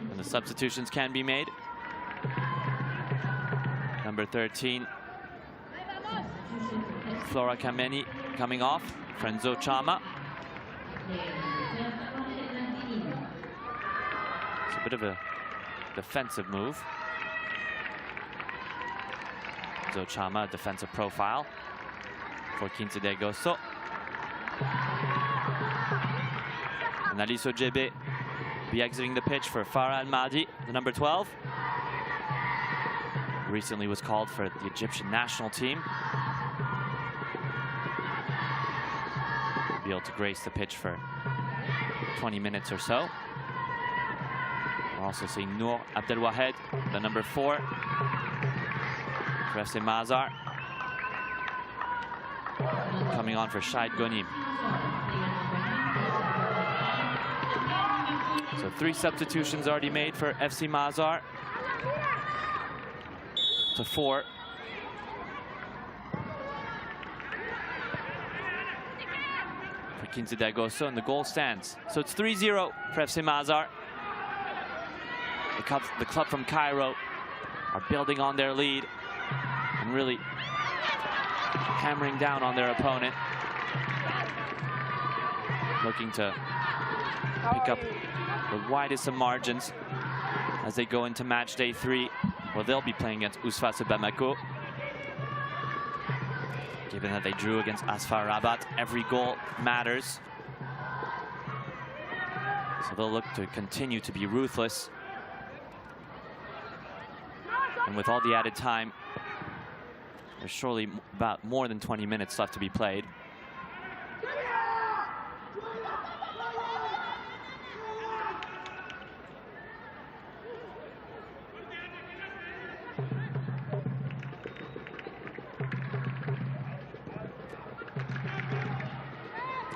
And the substitutions can be made. Number 13, Flora Kameni coming off. Frenzo Chama. It's a bit of a defensive move. Frenzo Chama, defensive profile for 15 de Agosto. And Aliso Jebe be exiting the pitch for Farah Al-Mahdi, the number 12. Recently was called for the Egyptian national team. Be able to grace the pitch for 20 minutes or so. We're also seeing Noor Abdelwahed, the number 4 for FC Masar, coming on for Shahid Ghonim. So 3 substitutions already made for FC Masar to 4. For 15 de Agosto, and the goal stands. So it's 3-0 for FC Masar. The club from Cairo are building on their lead and really hammering down on their opponent, looking to pick up the widest of margins as they go into match day 3, where they'll be playing against Ousfas Bamako. Given that they drew against Asfar Rabat, every goal matters. So they'll look to continue to be ruthless. And with all the added time, there's surely about more than 20 minutes left to be played.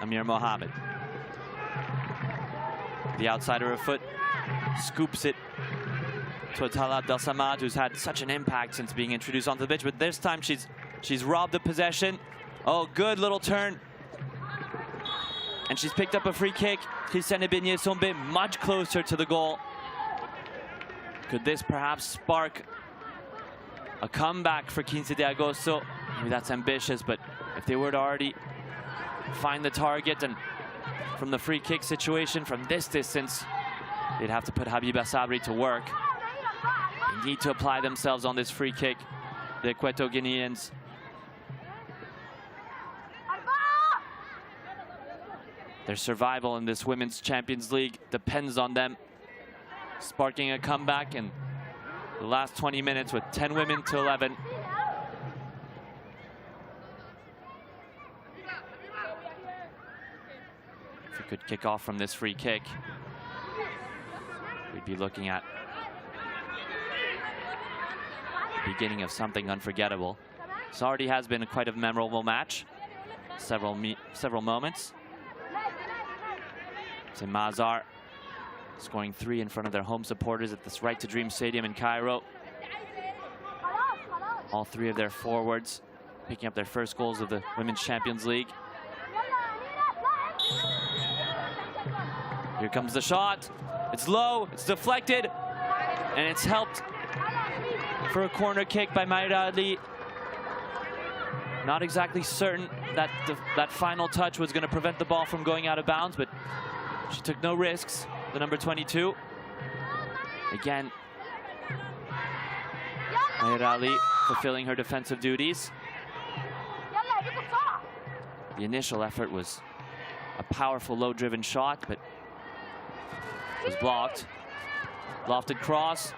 Amir Mohammed, the outsider of foot, scoops it to Atala Abdelsamad, who's had such an impact since being introduced onto the pitch. But this time she's robbed the possession. Oh, good little turn. And she's picked up a free kick. Christiane Beignet-Sombe much closer to the goal. Could this perhaps spark a comeback for 15 de Agosto? Maybe that's ambitious, but if they were to already find the target and from the free kick situation from this distance, they'd have to put Habiba Sabri to work. They need to apply themselves on this free kick, the Equatorial Guineans. Their survival in this Women's Champions League depends on them sparking a comeback in the last 20 minutes with 10 women to 11. If we could kick off from this free kick, we'd be looking at the beginning of something unforgettable. This already has been quite a memorable match. Several moments. So Masar scoring 3 in front of their home supporters at this Right to Dream Stadium in Cairo. All 3 of their forwards picking up their first goals of the Women's Champions League. Here comes the shot. It's low, it's deflected, and it's helped for a corner kick by Mayra Ali. Not exactly certain that that final touch was going to prevent the ball from going out of bounds, but she took no risks, the number 22. Again, Mayra Ali fulfilling her defensive duties. The initial effort was a powerful low-driven shot, but was blocked. Lofted cross.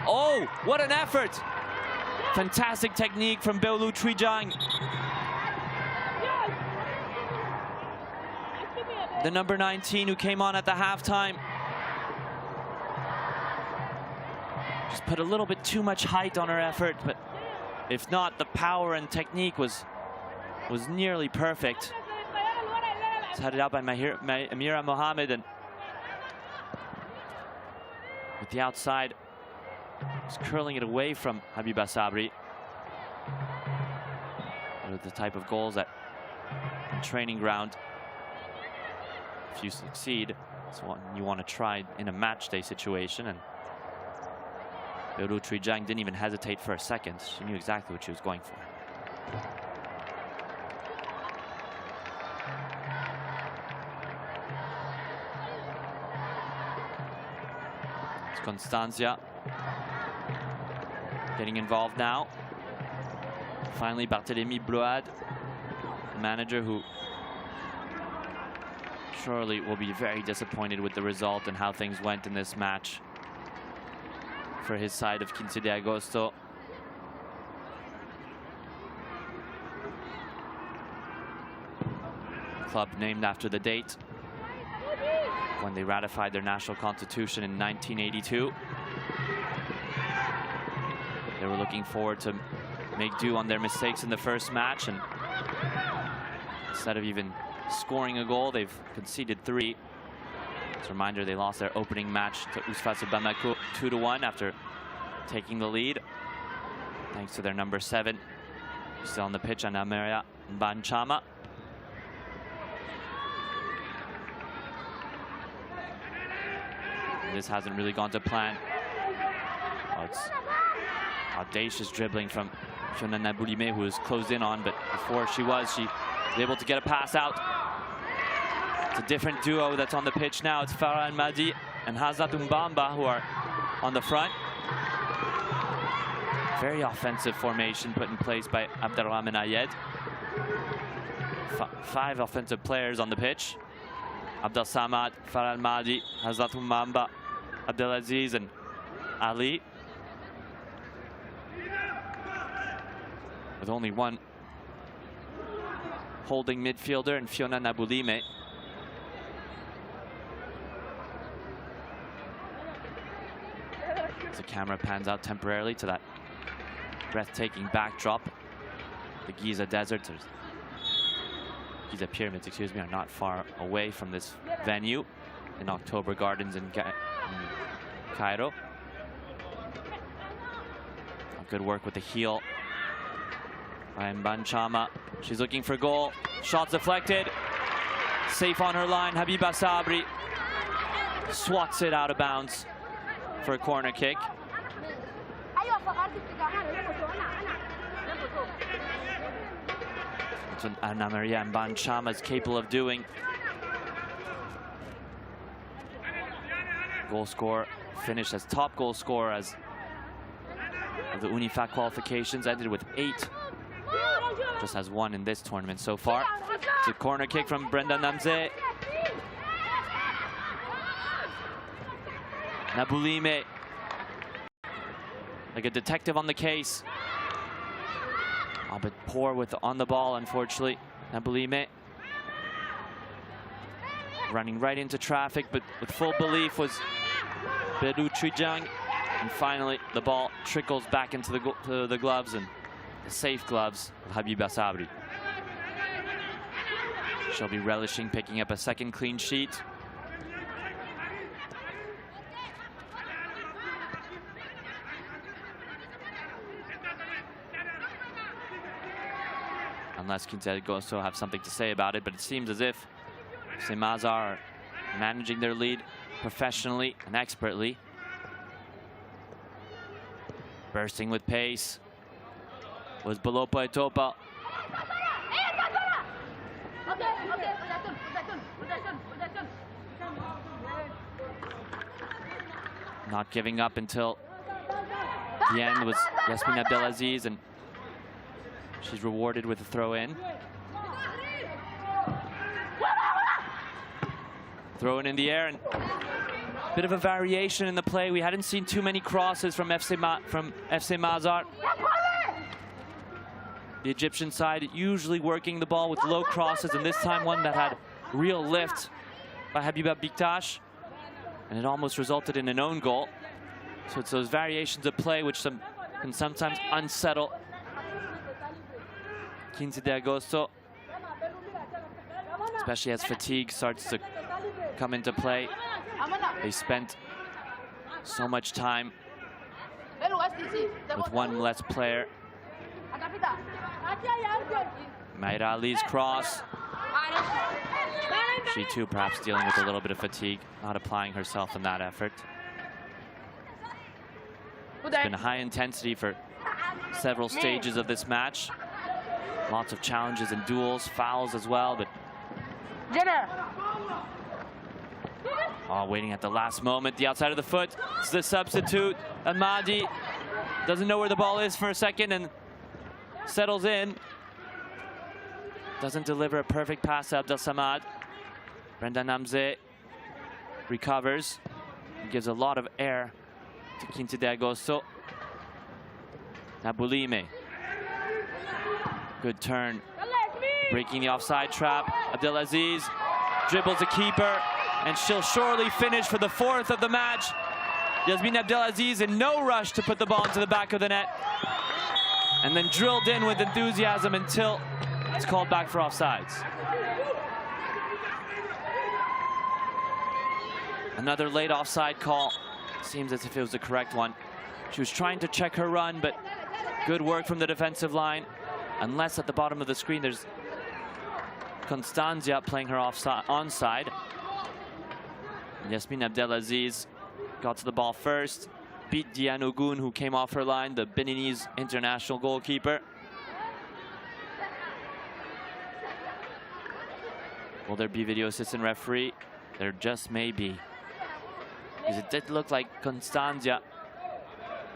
Oh, what an effort! Fantastic technique from Beolu Trijang. The number 19 who came on at the halftime. Just put a little bit too much height on her effort, but if not, the power and technique was nearly perfect. It's headed out by Amira Mohammed, and with the outside, just curling it away from Habiba Sabri. One of the type of goals that in training ground, if you succeed, it's one you want to try in a match day situation, and Beru Trijang didn't even hesitate for a second. She knew exactly what she was going for. It's Constancia getting involved now. Finally, Barthélemy Bload, the manager who surely will be very disappointed with the result and how things went in this match for his side of 15 de Agosto. Club named after the date when they ratified their national constitution in 1982. They were looking forward to make do on their mistakes in the first match, and instead of even scoring a goal, they've conceded 3. As a reminder, they lost their opening match to Ousfas Bamako 2-1 after taking the lead, thanks to their number 7 still on the pitch, Ana Maria Mbanchama. This hasn't really gone to plan. Oh, it's audacious dribbling from Fiona Naboulime, who was closed in on, but before she was able to get a pass out. It's a different duo that's on the pitch now. It's Farah Al-Mahdi and Hazat Mbamba who are on the front. Very offensive formation put in place by Abdelrahman Ayed. 5 offensive players on the pitch. Abdel Samad, Farah Al-Mahdi, Hazat Mbamba, Abdelaziz and Ali. With only one holding midfielder and Fiona Naboulime. As the camera pans out temporarily to that breathtaking backdrop, the Giza Desert, Giza Pyramids, excuse me, are not far away from this venue in October Gardens in Cairo. Good work with the heel by Mbanchama. She's looking for goal. Shots deflected. Safe on her line. Habiba Sabri swats it out of bounds for a corner kick. That's what Ana Maria Mbanchama is capable of doing. Goal scorer finished as top goal scorer as of the UNIFAC qualifications, ended with 8. Just has 1 in this tournament so far. It's a corner kick from Brenda Namze. Naboulime, like a detective on the case. Oh, but poor on the ball, unfortunately. Naboulime running right into traffic, but with full belief was Beru Trijang. And finally, the ball trickles back into the gloves, and the safe gloves of Habiba Sabri. She'll be relishing picking up a second clean sheet. Unless 15 de Agosto have something to say about it, but it seems as if Masar are managing their lead professionally and expertly. Bursting with pace was Balopa Etopa. Not giving up until the end was Yasmin Abdelaziz, and she's rewarded with a throw-in. Throw in the air, and bit of a variation in the play. We hadn't seen too many crosses from FC Masar. The Egyptian side usually working the ball with low crosses, and this time one that had real lift by Habiba Biktash, and it almost resulted in an own goal. So it's those variations of play which can sometimes unsettle 15 de Agosto, especially as fatigue starts to come into play. They spent so much time with one less player. Mayra Ali's cross. She too perhaps dealing with a little bit of fatigue, not applying herself in that effort. It's been high intensity for several stages of this match. Lots of challenges and duels, fouls as well, but waiting at the last moment, the outside of the foot. It's the substitute. Ahmadi doesn't know where the ball is for a second and settles in. Doesn't deliver a perfect pass to Abdel Samad. Brendan Namze recovers. He gives a lot of air to Quinta de Agosto. Nabulime. Good turn. Breaking the offside trap. Abdelaziz dribbles the keeper, and she'll surely finish for the 4th of the match. Yasmin Abdelaziz in no rush to put the ball into the back of the net, and then drilled in with enthusiasm until it's called back for offsides. Another late offside call. Seems as if it was the correct one. She was trying to check her run, but good work from the defensive line. Unless at the bottom of the screen there's Constanzia playing her onside. Yasmin Abdelaziz got to the ball first, beat Diane Ogun, who came off her line, the Beninese international goalkeeper. Will there be video assistant referee? There just may be. Because it did look like Constanzia,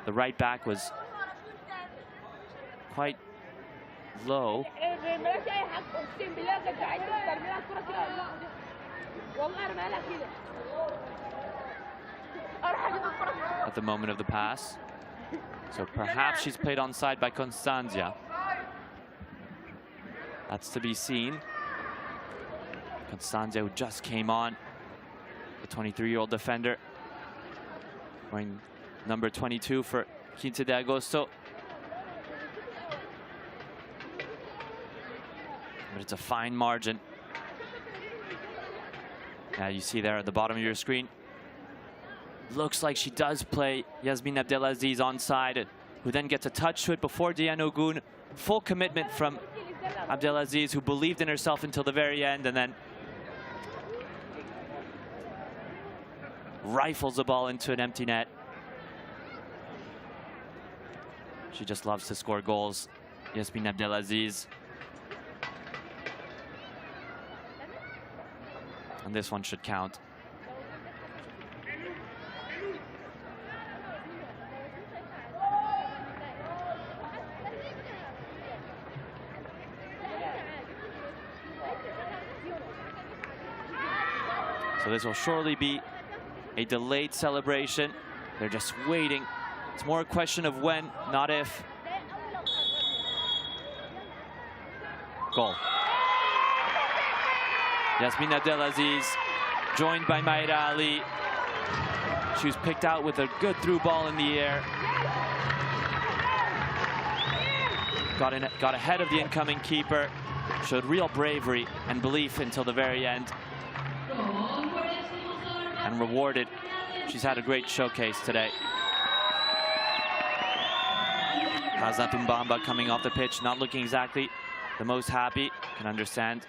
the right back, was quite low. At the moment of the pass. So perhaps she's played onside by Constanzia. That's to be seen. Constanzia, who just came on, the 23-year-old defender, wearing number 22 for Quinta de Agosto. But it's a fine margin. You see there at the bottom of your screen. Looks like she does play Yasmin Abdelaziz onside, who then gets a touch to it before Diane Ogun. Full commitment from Abdelaziz, who believed in herself until the very end, and then rifles the ball into an empty net. She just loves to score goals, Yasmin Abdelaziz. And this one should count. So this will surely be a delayed celebration. They're just waiting. It's more a question of when, not if. Goal. Yasmin Abdelaziz, joined by Mayra Ali. She was picked out with a good through ball in the air. Got ahead of the incoming keeper. Showed real bravery and belief until the very end. And rewarded. She's had a great showcase today. Hazat Mbamba coming off the pitch, not looking exactly the most happy. Can understand.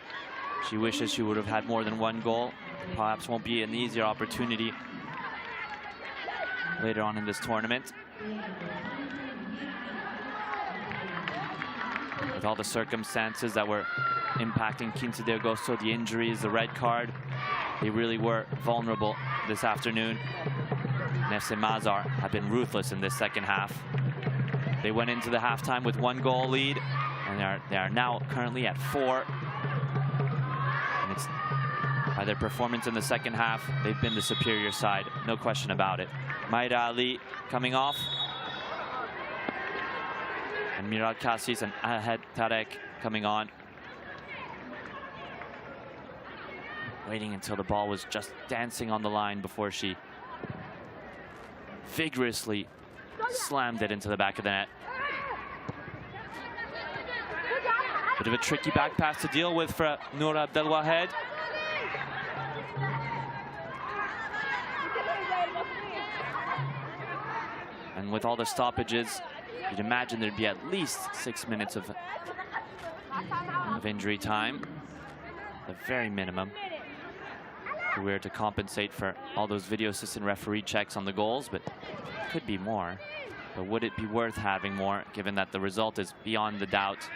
She wishes she would have had more than one goal. Perhaps won't be an easier opportunity later on in this tournament. With all the circumstances that were impacting Quinta de Agosto, the injuries, the red card, they really were vulnerable this afternoon. FC Masar have been ruthless in this second half. They went into the halftime with 1 goal lead, and they are now currently at 4. And it's by their performance in the second half, they've been the superior side, no question about it. Mayra Ali coming off. And Miral Cassis and Ahed Tarek coming on. Waiting until the ball was just dancing on the line before she vigorously slammed it into the back of the net. Bit of a tricky back pass to deal with for Noor Abdelwahed. And with all the stoppages, you'd imagine there'd be at least 6 minutes of injury time, the very minimum. If we were to compensate for all those video assistant referee checks on the goals, but could be more. But would it be worth having more, given that the result is beyond the doubt?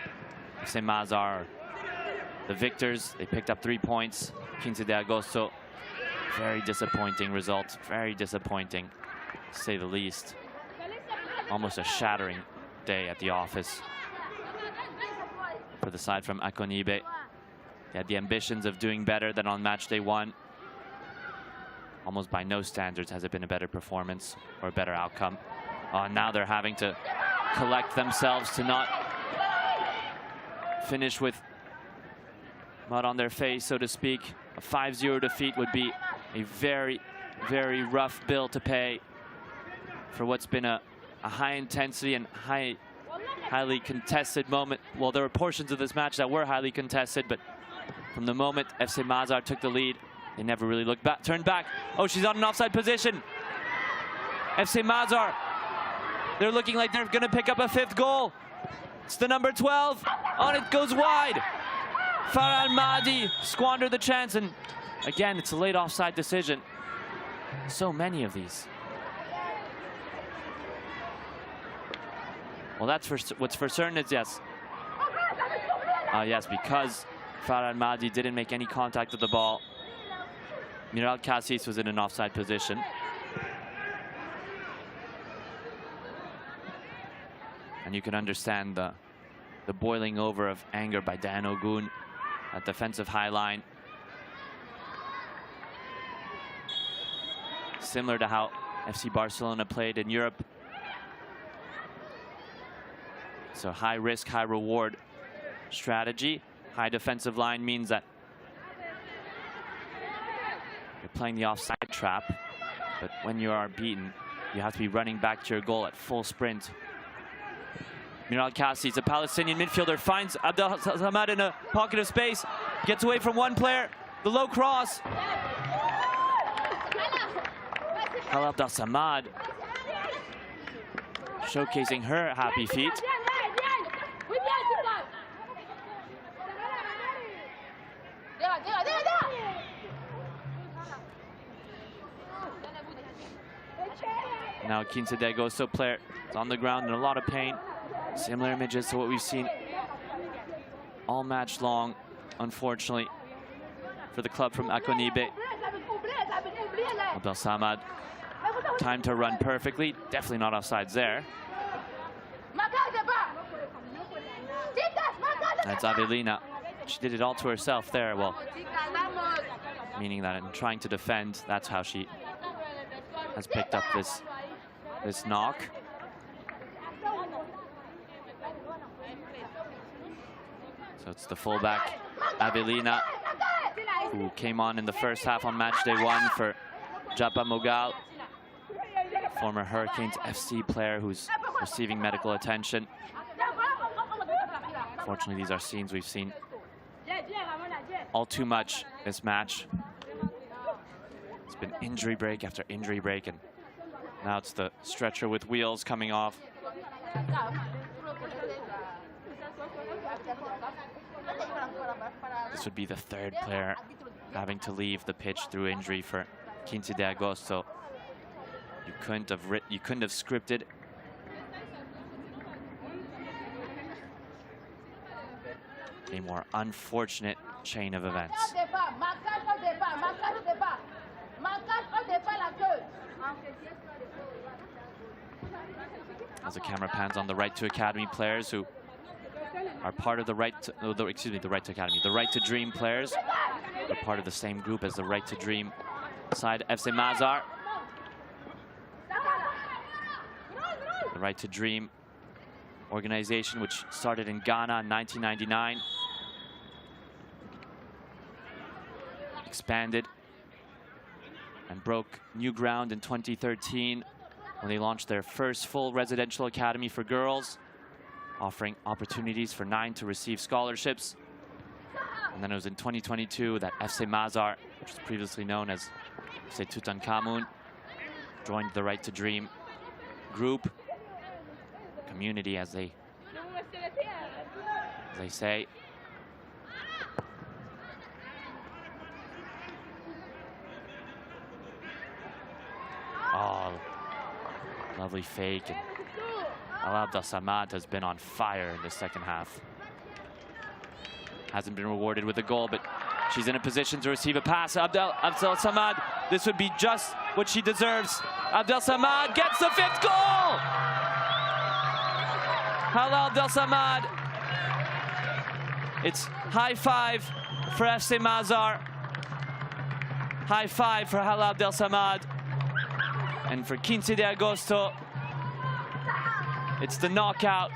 FC Masar, the victors, they picked up 3 points. 15 de Agosto, very disappointing result. Very disappointing, to say the least. Almost a shattering day at the office for the side from Akonibe. They had the ambitions of doing better than on match day 1. Almost by no standards has it been a better performance or a better outcome. Now they're having to collect themselves to not finish with mud on their face, so to speak. A 5-0 defeat would be a very, very rough bill to pay for what's been a high intensity and highly contested moment. Well, there were portions of this match that were highly contested, but from the moment FC Masar took the lead, they never really looked back, turned back. Oh, she's on an offside position. FC Masar, they're looking like they're gonna pick up a 5th goal. It's the number 12, and it goes wide. Farah Al-Mahdi squandered the chance, and again, it's a late offside decision. So many of these. Well, that's what's for certain is yes. Yes, because Farah Al-Mahdi didn't make any contact with the ball. Miral Cassis was in an offside position. And you can understand the boiling over of anger by Dan Ogun at defensive high line. Similar to how FC Barcelona played in Europe. So high risk, high reward strategy. High defensive line means that you're playing the offside trap, but when you are beaten, you have to be running back to your goal at full sprint. Miral Cassis, a Palestinian midfielder, finds Abdel Samad in a pocket of space, gets away from one player, the low cross. Hala Abdel Samad showcasing her happy feet. Now 15 de Agosto player is on the ground in a lot of pain. Similar images to what we've seen all match long, unfortunately, for the club from Akonibe. Abdel Samad, time to run perfectly. Definitely not offsides there. That's Avelina. She did it all to herself there. Well, meaning that in trying to defend, that's how she has picked up this knock. So it's the fullback, Avelina, who came on in the first half on match day 1 for Japa Mogal, former Hurricanes FC player who's receiving medical attention. Unfortunately, these are scenes we've seen all too much this match. It's been injury break after injury break, and now it's the stretcher with wheels coming off. This would be the 3rd player having to leave the pitch through injury for 15 de Agosto. You couldn't have scripted a more unfortunate chain of events. As the camera pans on the Right to Academy players who are part of the Right to Academy, the Right to Dream players are part of the same group as the Right to Dream side, FC Masar. The Right to Dream organization, which started in Ghana in 1999, expanded and broke new ground in 2013 when they launched their first full residential academy for girls, offering opportunities for 9 to receive scholarships. And then it was in 2022 that FC Masar, which was previously known as FC Tutankhamun, joined the Right to Dream group, community as they say. Oh, lovely fake. And Hala Abdelsamad has been on fire in the second half. Hasn't been rewarded with a goal, but she's in a position to receive a pass. Abdelsamad, this would be just what she deserves. Abdelsamad gets the 5th goal! Hala Abdelsamad. It's high five for FC Masar. High five for Hala Abdelsamad. And for 15 de Agosto, it's the knockout.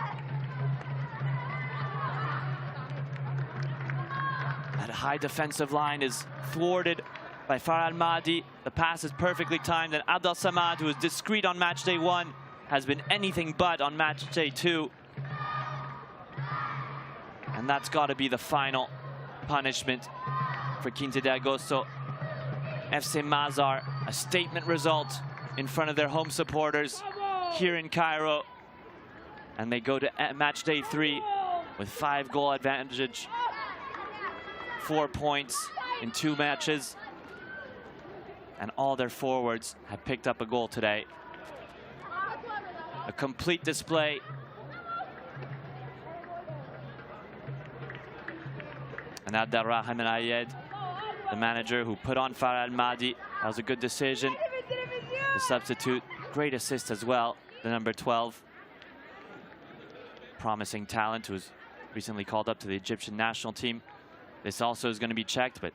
That high defensive line is thwarted by Farah Al-Mahdi. The pass is perfectly timed, and Abdelsamad, who is discreet on match day 1, has been anything but on match day 2. And that's got to be the final punishment for 15 de Agosto. FC Masar, a statement result in front of their home supporters here in Cairo. And they go to match day 3 with 5-goal advantage, 4 points in 2 matches. And all their forwards have picked up a goal today. A complete display. And Abdelrahman Ayed, the manager who put on Farah Al-Mahdi, that was a good decision. The substitute, great assist as well, the number 12. Promising talent who was recently called up to the Egyptian national team. This also is going to be checked, but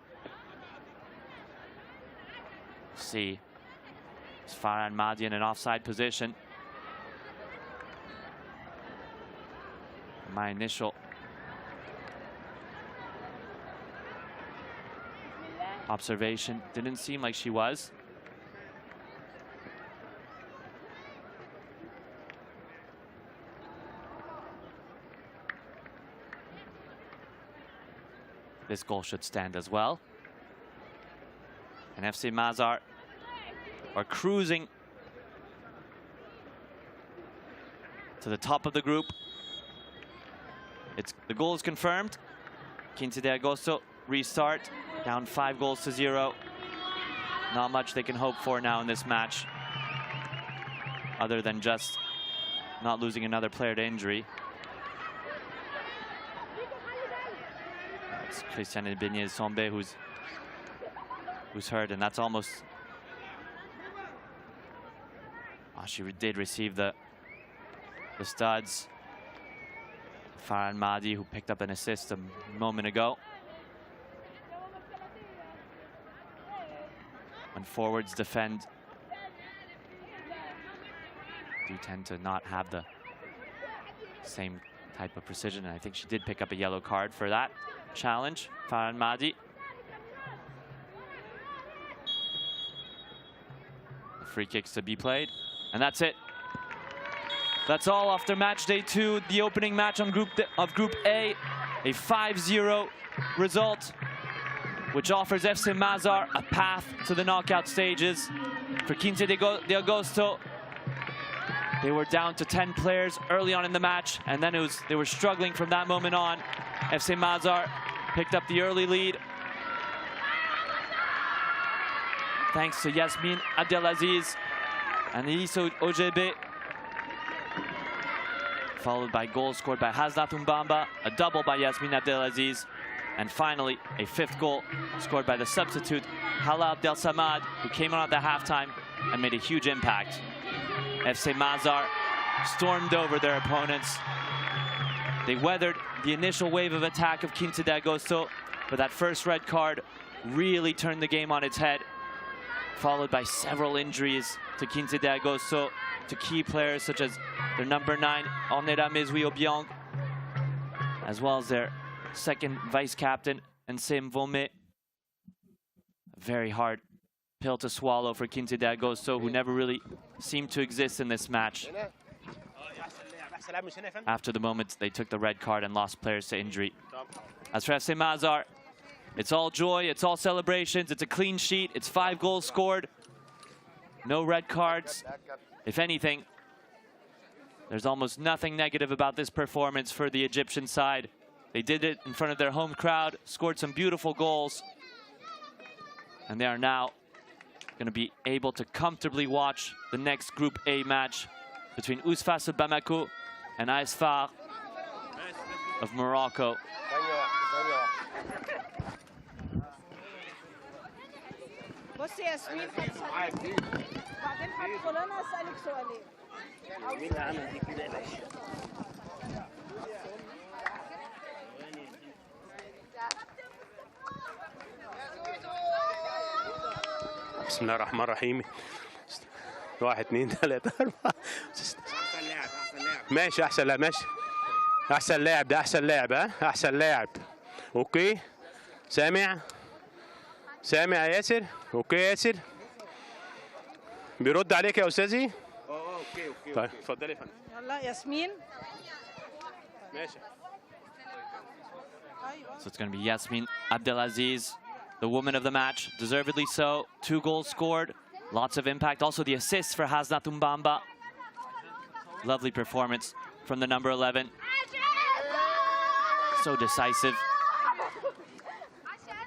see, it's Farah Al-Mahdi in an offside position. My initial observation didn't seem like she was. This goal should stand as well. And FC Masar are cruising to the top of the group. The goal is confirmed. 15 de Agosto restart, down 5-0. Not much they can hope for now in this match, other than just not losing another player to injury. It's Christiane Beignet-Sombe who's hurt, and that's almost... Oh, she did receive the studs. Farah Al-Mahdi, who picked up an assist a moment ago. When forwards defend, do tend to not have the same type of precision, and I think she did pick up a yellow card for that challenge, Farah Al-Mahdi. The free kicks to be played, and that's it. That's all after match day 2, the opening match on Group A, a 5-0 result, which offers FC Masar a path to the knockout stages. For 15 de Agosto, they were down to 10 players early on in the match, and then they were struggling from that moment on. FC Masar picked up the early lead, thanks to Yasmin Abdelaziz and Iso Ojebe, followed by goals scored by Hazlat Umbamba, a double by Yasmin Abdelaziz, and finally a 5th goal scored by the substitute Hala Abdelsamad, who came on at the halftime and made a huge impact. FC Masar stormed over their opponents. They weathered the initial wave of attack of 15 de Agosto, but that first red card really turned the game on its head, followed by several injuries to 15 de Agosto, to key players such as their number 9, Onera Mezui-Obiang, as well as their second vice-captain, Nsem Vome. A very hard pill to swallow for 15 de Agosto, who never really seemed to exist in this match. After the moment they took the red card and lost players to injury. As for FC Masar, it's all joy, it's all celebrations, it's a clean sheet, it's 5 goals scored, no red cards. If anything, there's almost nothing negative about this performance for the Egyptian side. They did it in front of their home crowd, scored some beautiful goals, and they are now going to be able to comfortably watch the next Group A match between Ousfas Bamako and Aisfar of Morocco. بصي يا ياسمين بعدين هدخل انا اسالك سؤالين. مين اللي عمل دي كده يا باشا؟ بسم الله الرحمن الرحيم. 1 2 3 4 احسن لاعب ماشي. احسن لاعب ماشي. احسن لاعب ده احسن لاعب. ها احسن لاعب. اوكي سامع يا ياسر. اوكي ياسر بيرد عليك يا استاذي. اوكي طيب اتفضلي يا فندم. يلا ياسمين. ماشي. So it's going to be Yasmin Abdelaziz, the woman of the match, deservedly so. 2 goals scored, lots of impact. Also the assist for Hasnat Mbamba. Lovely performance from the number 11. So decisive.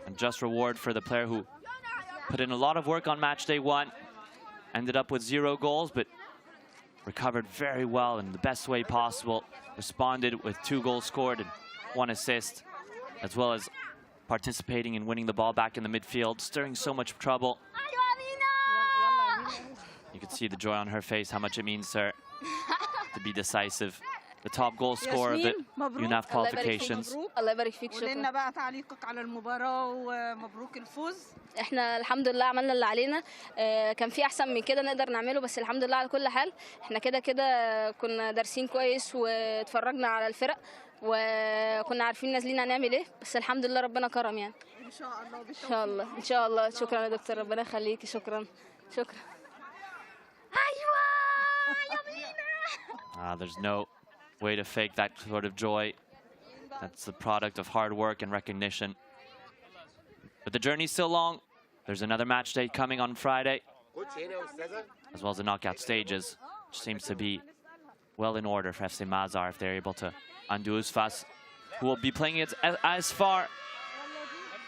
And just reward for the player who put in a lot of work on match day 1. Ended up with 0 goals, but recovered very well in the best way possible. Responded with 2 goals scored and 1 assist, as well as participating in winning the ball back in the midfield, stirring so much trouble. You can see the joy on her face, how much it means to her to be decisive. The top goal scorer of the UNAF qualifications. الله يبارك فيك. شكرا. قولنا بقى تعليقك على المباراة ومبروك الفوز. احنا الحمد لله عملنا اللي علينا. كان في احسن من كده نقدر نعمله، بس الحمد لله على كل حال. احنا كده كنا دارسين كويس واتفرجنا على الفرق وكنا عارفين نازلين هنعمل ايه، بس الحمد لله ربنا كرم يعني. ان شاء الله بالتوفيق. ان شاء الله ان شاء الله. شكرا يا دكتور، ربنا يخليكي. شكرا. ايوه يا مينا. There's no way to fake that sort of joy. That's the product of hard work and recognition. But the journey's still long. There's another match day coming on Friday, as well as the knockout stages, which seems to be well in order for FC Masar if they're able to undo Usfas, who will be playing against Aisfar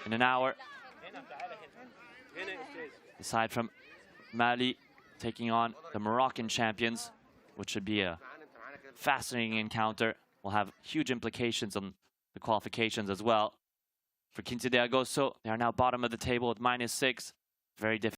in an hour. Aside from Mali taking on the Moroccan champions, which should be a fascinating encounter. Will have huge implications on the qualifications as well. For 15 de Agosto, they are now bottom of the table with -6. Very difficult.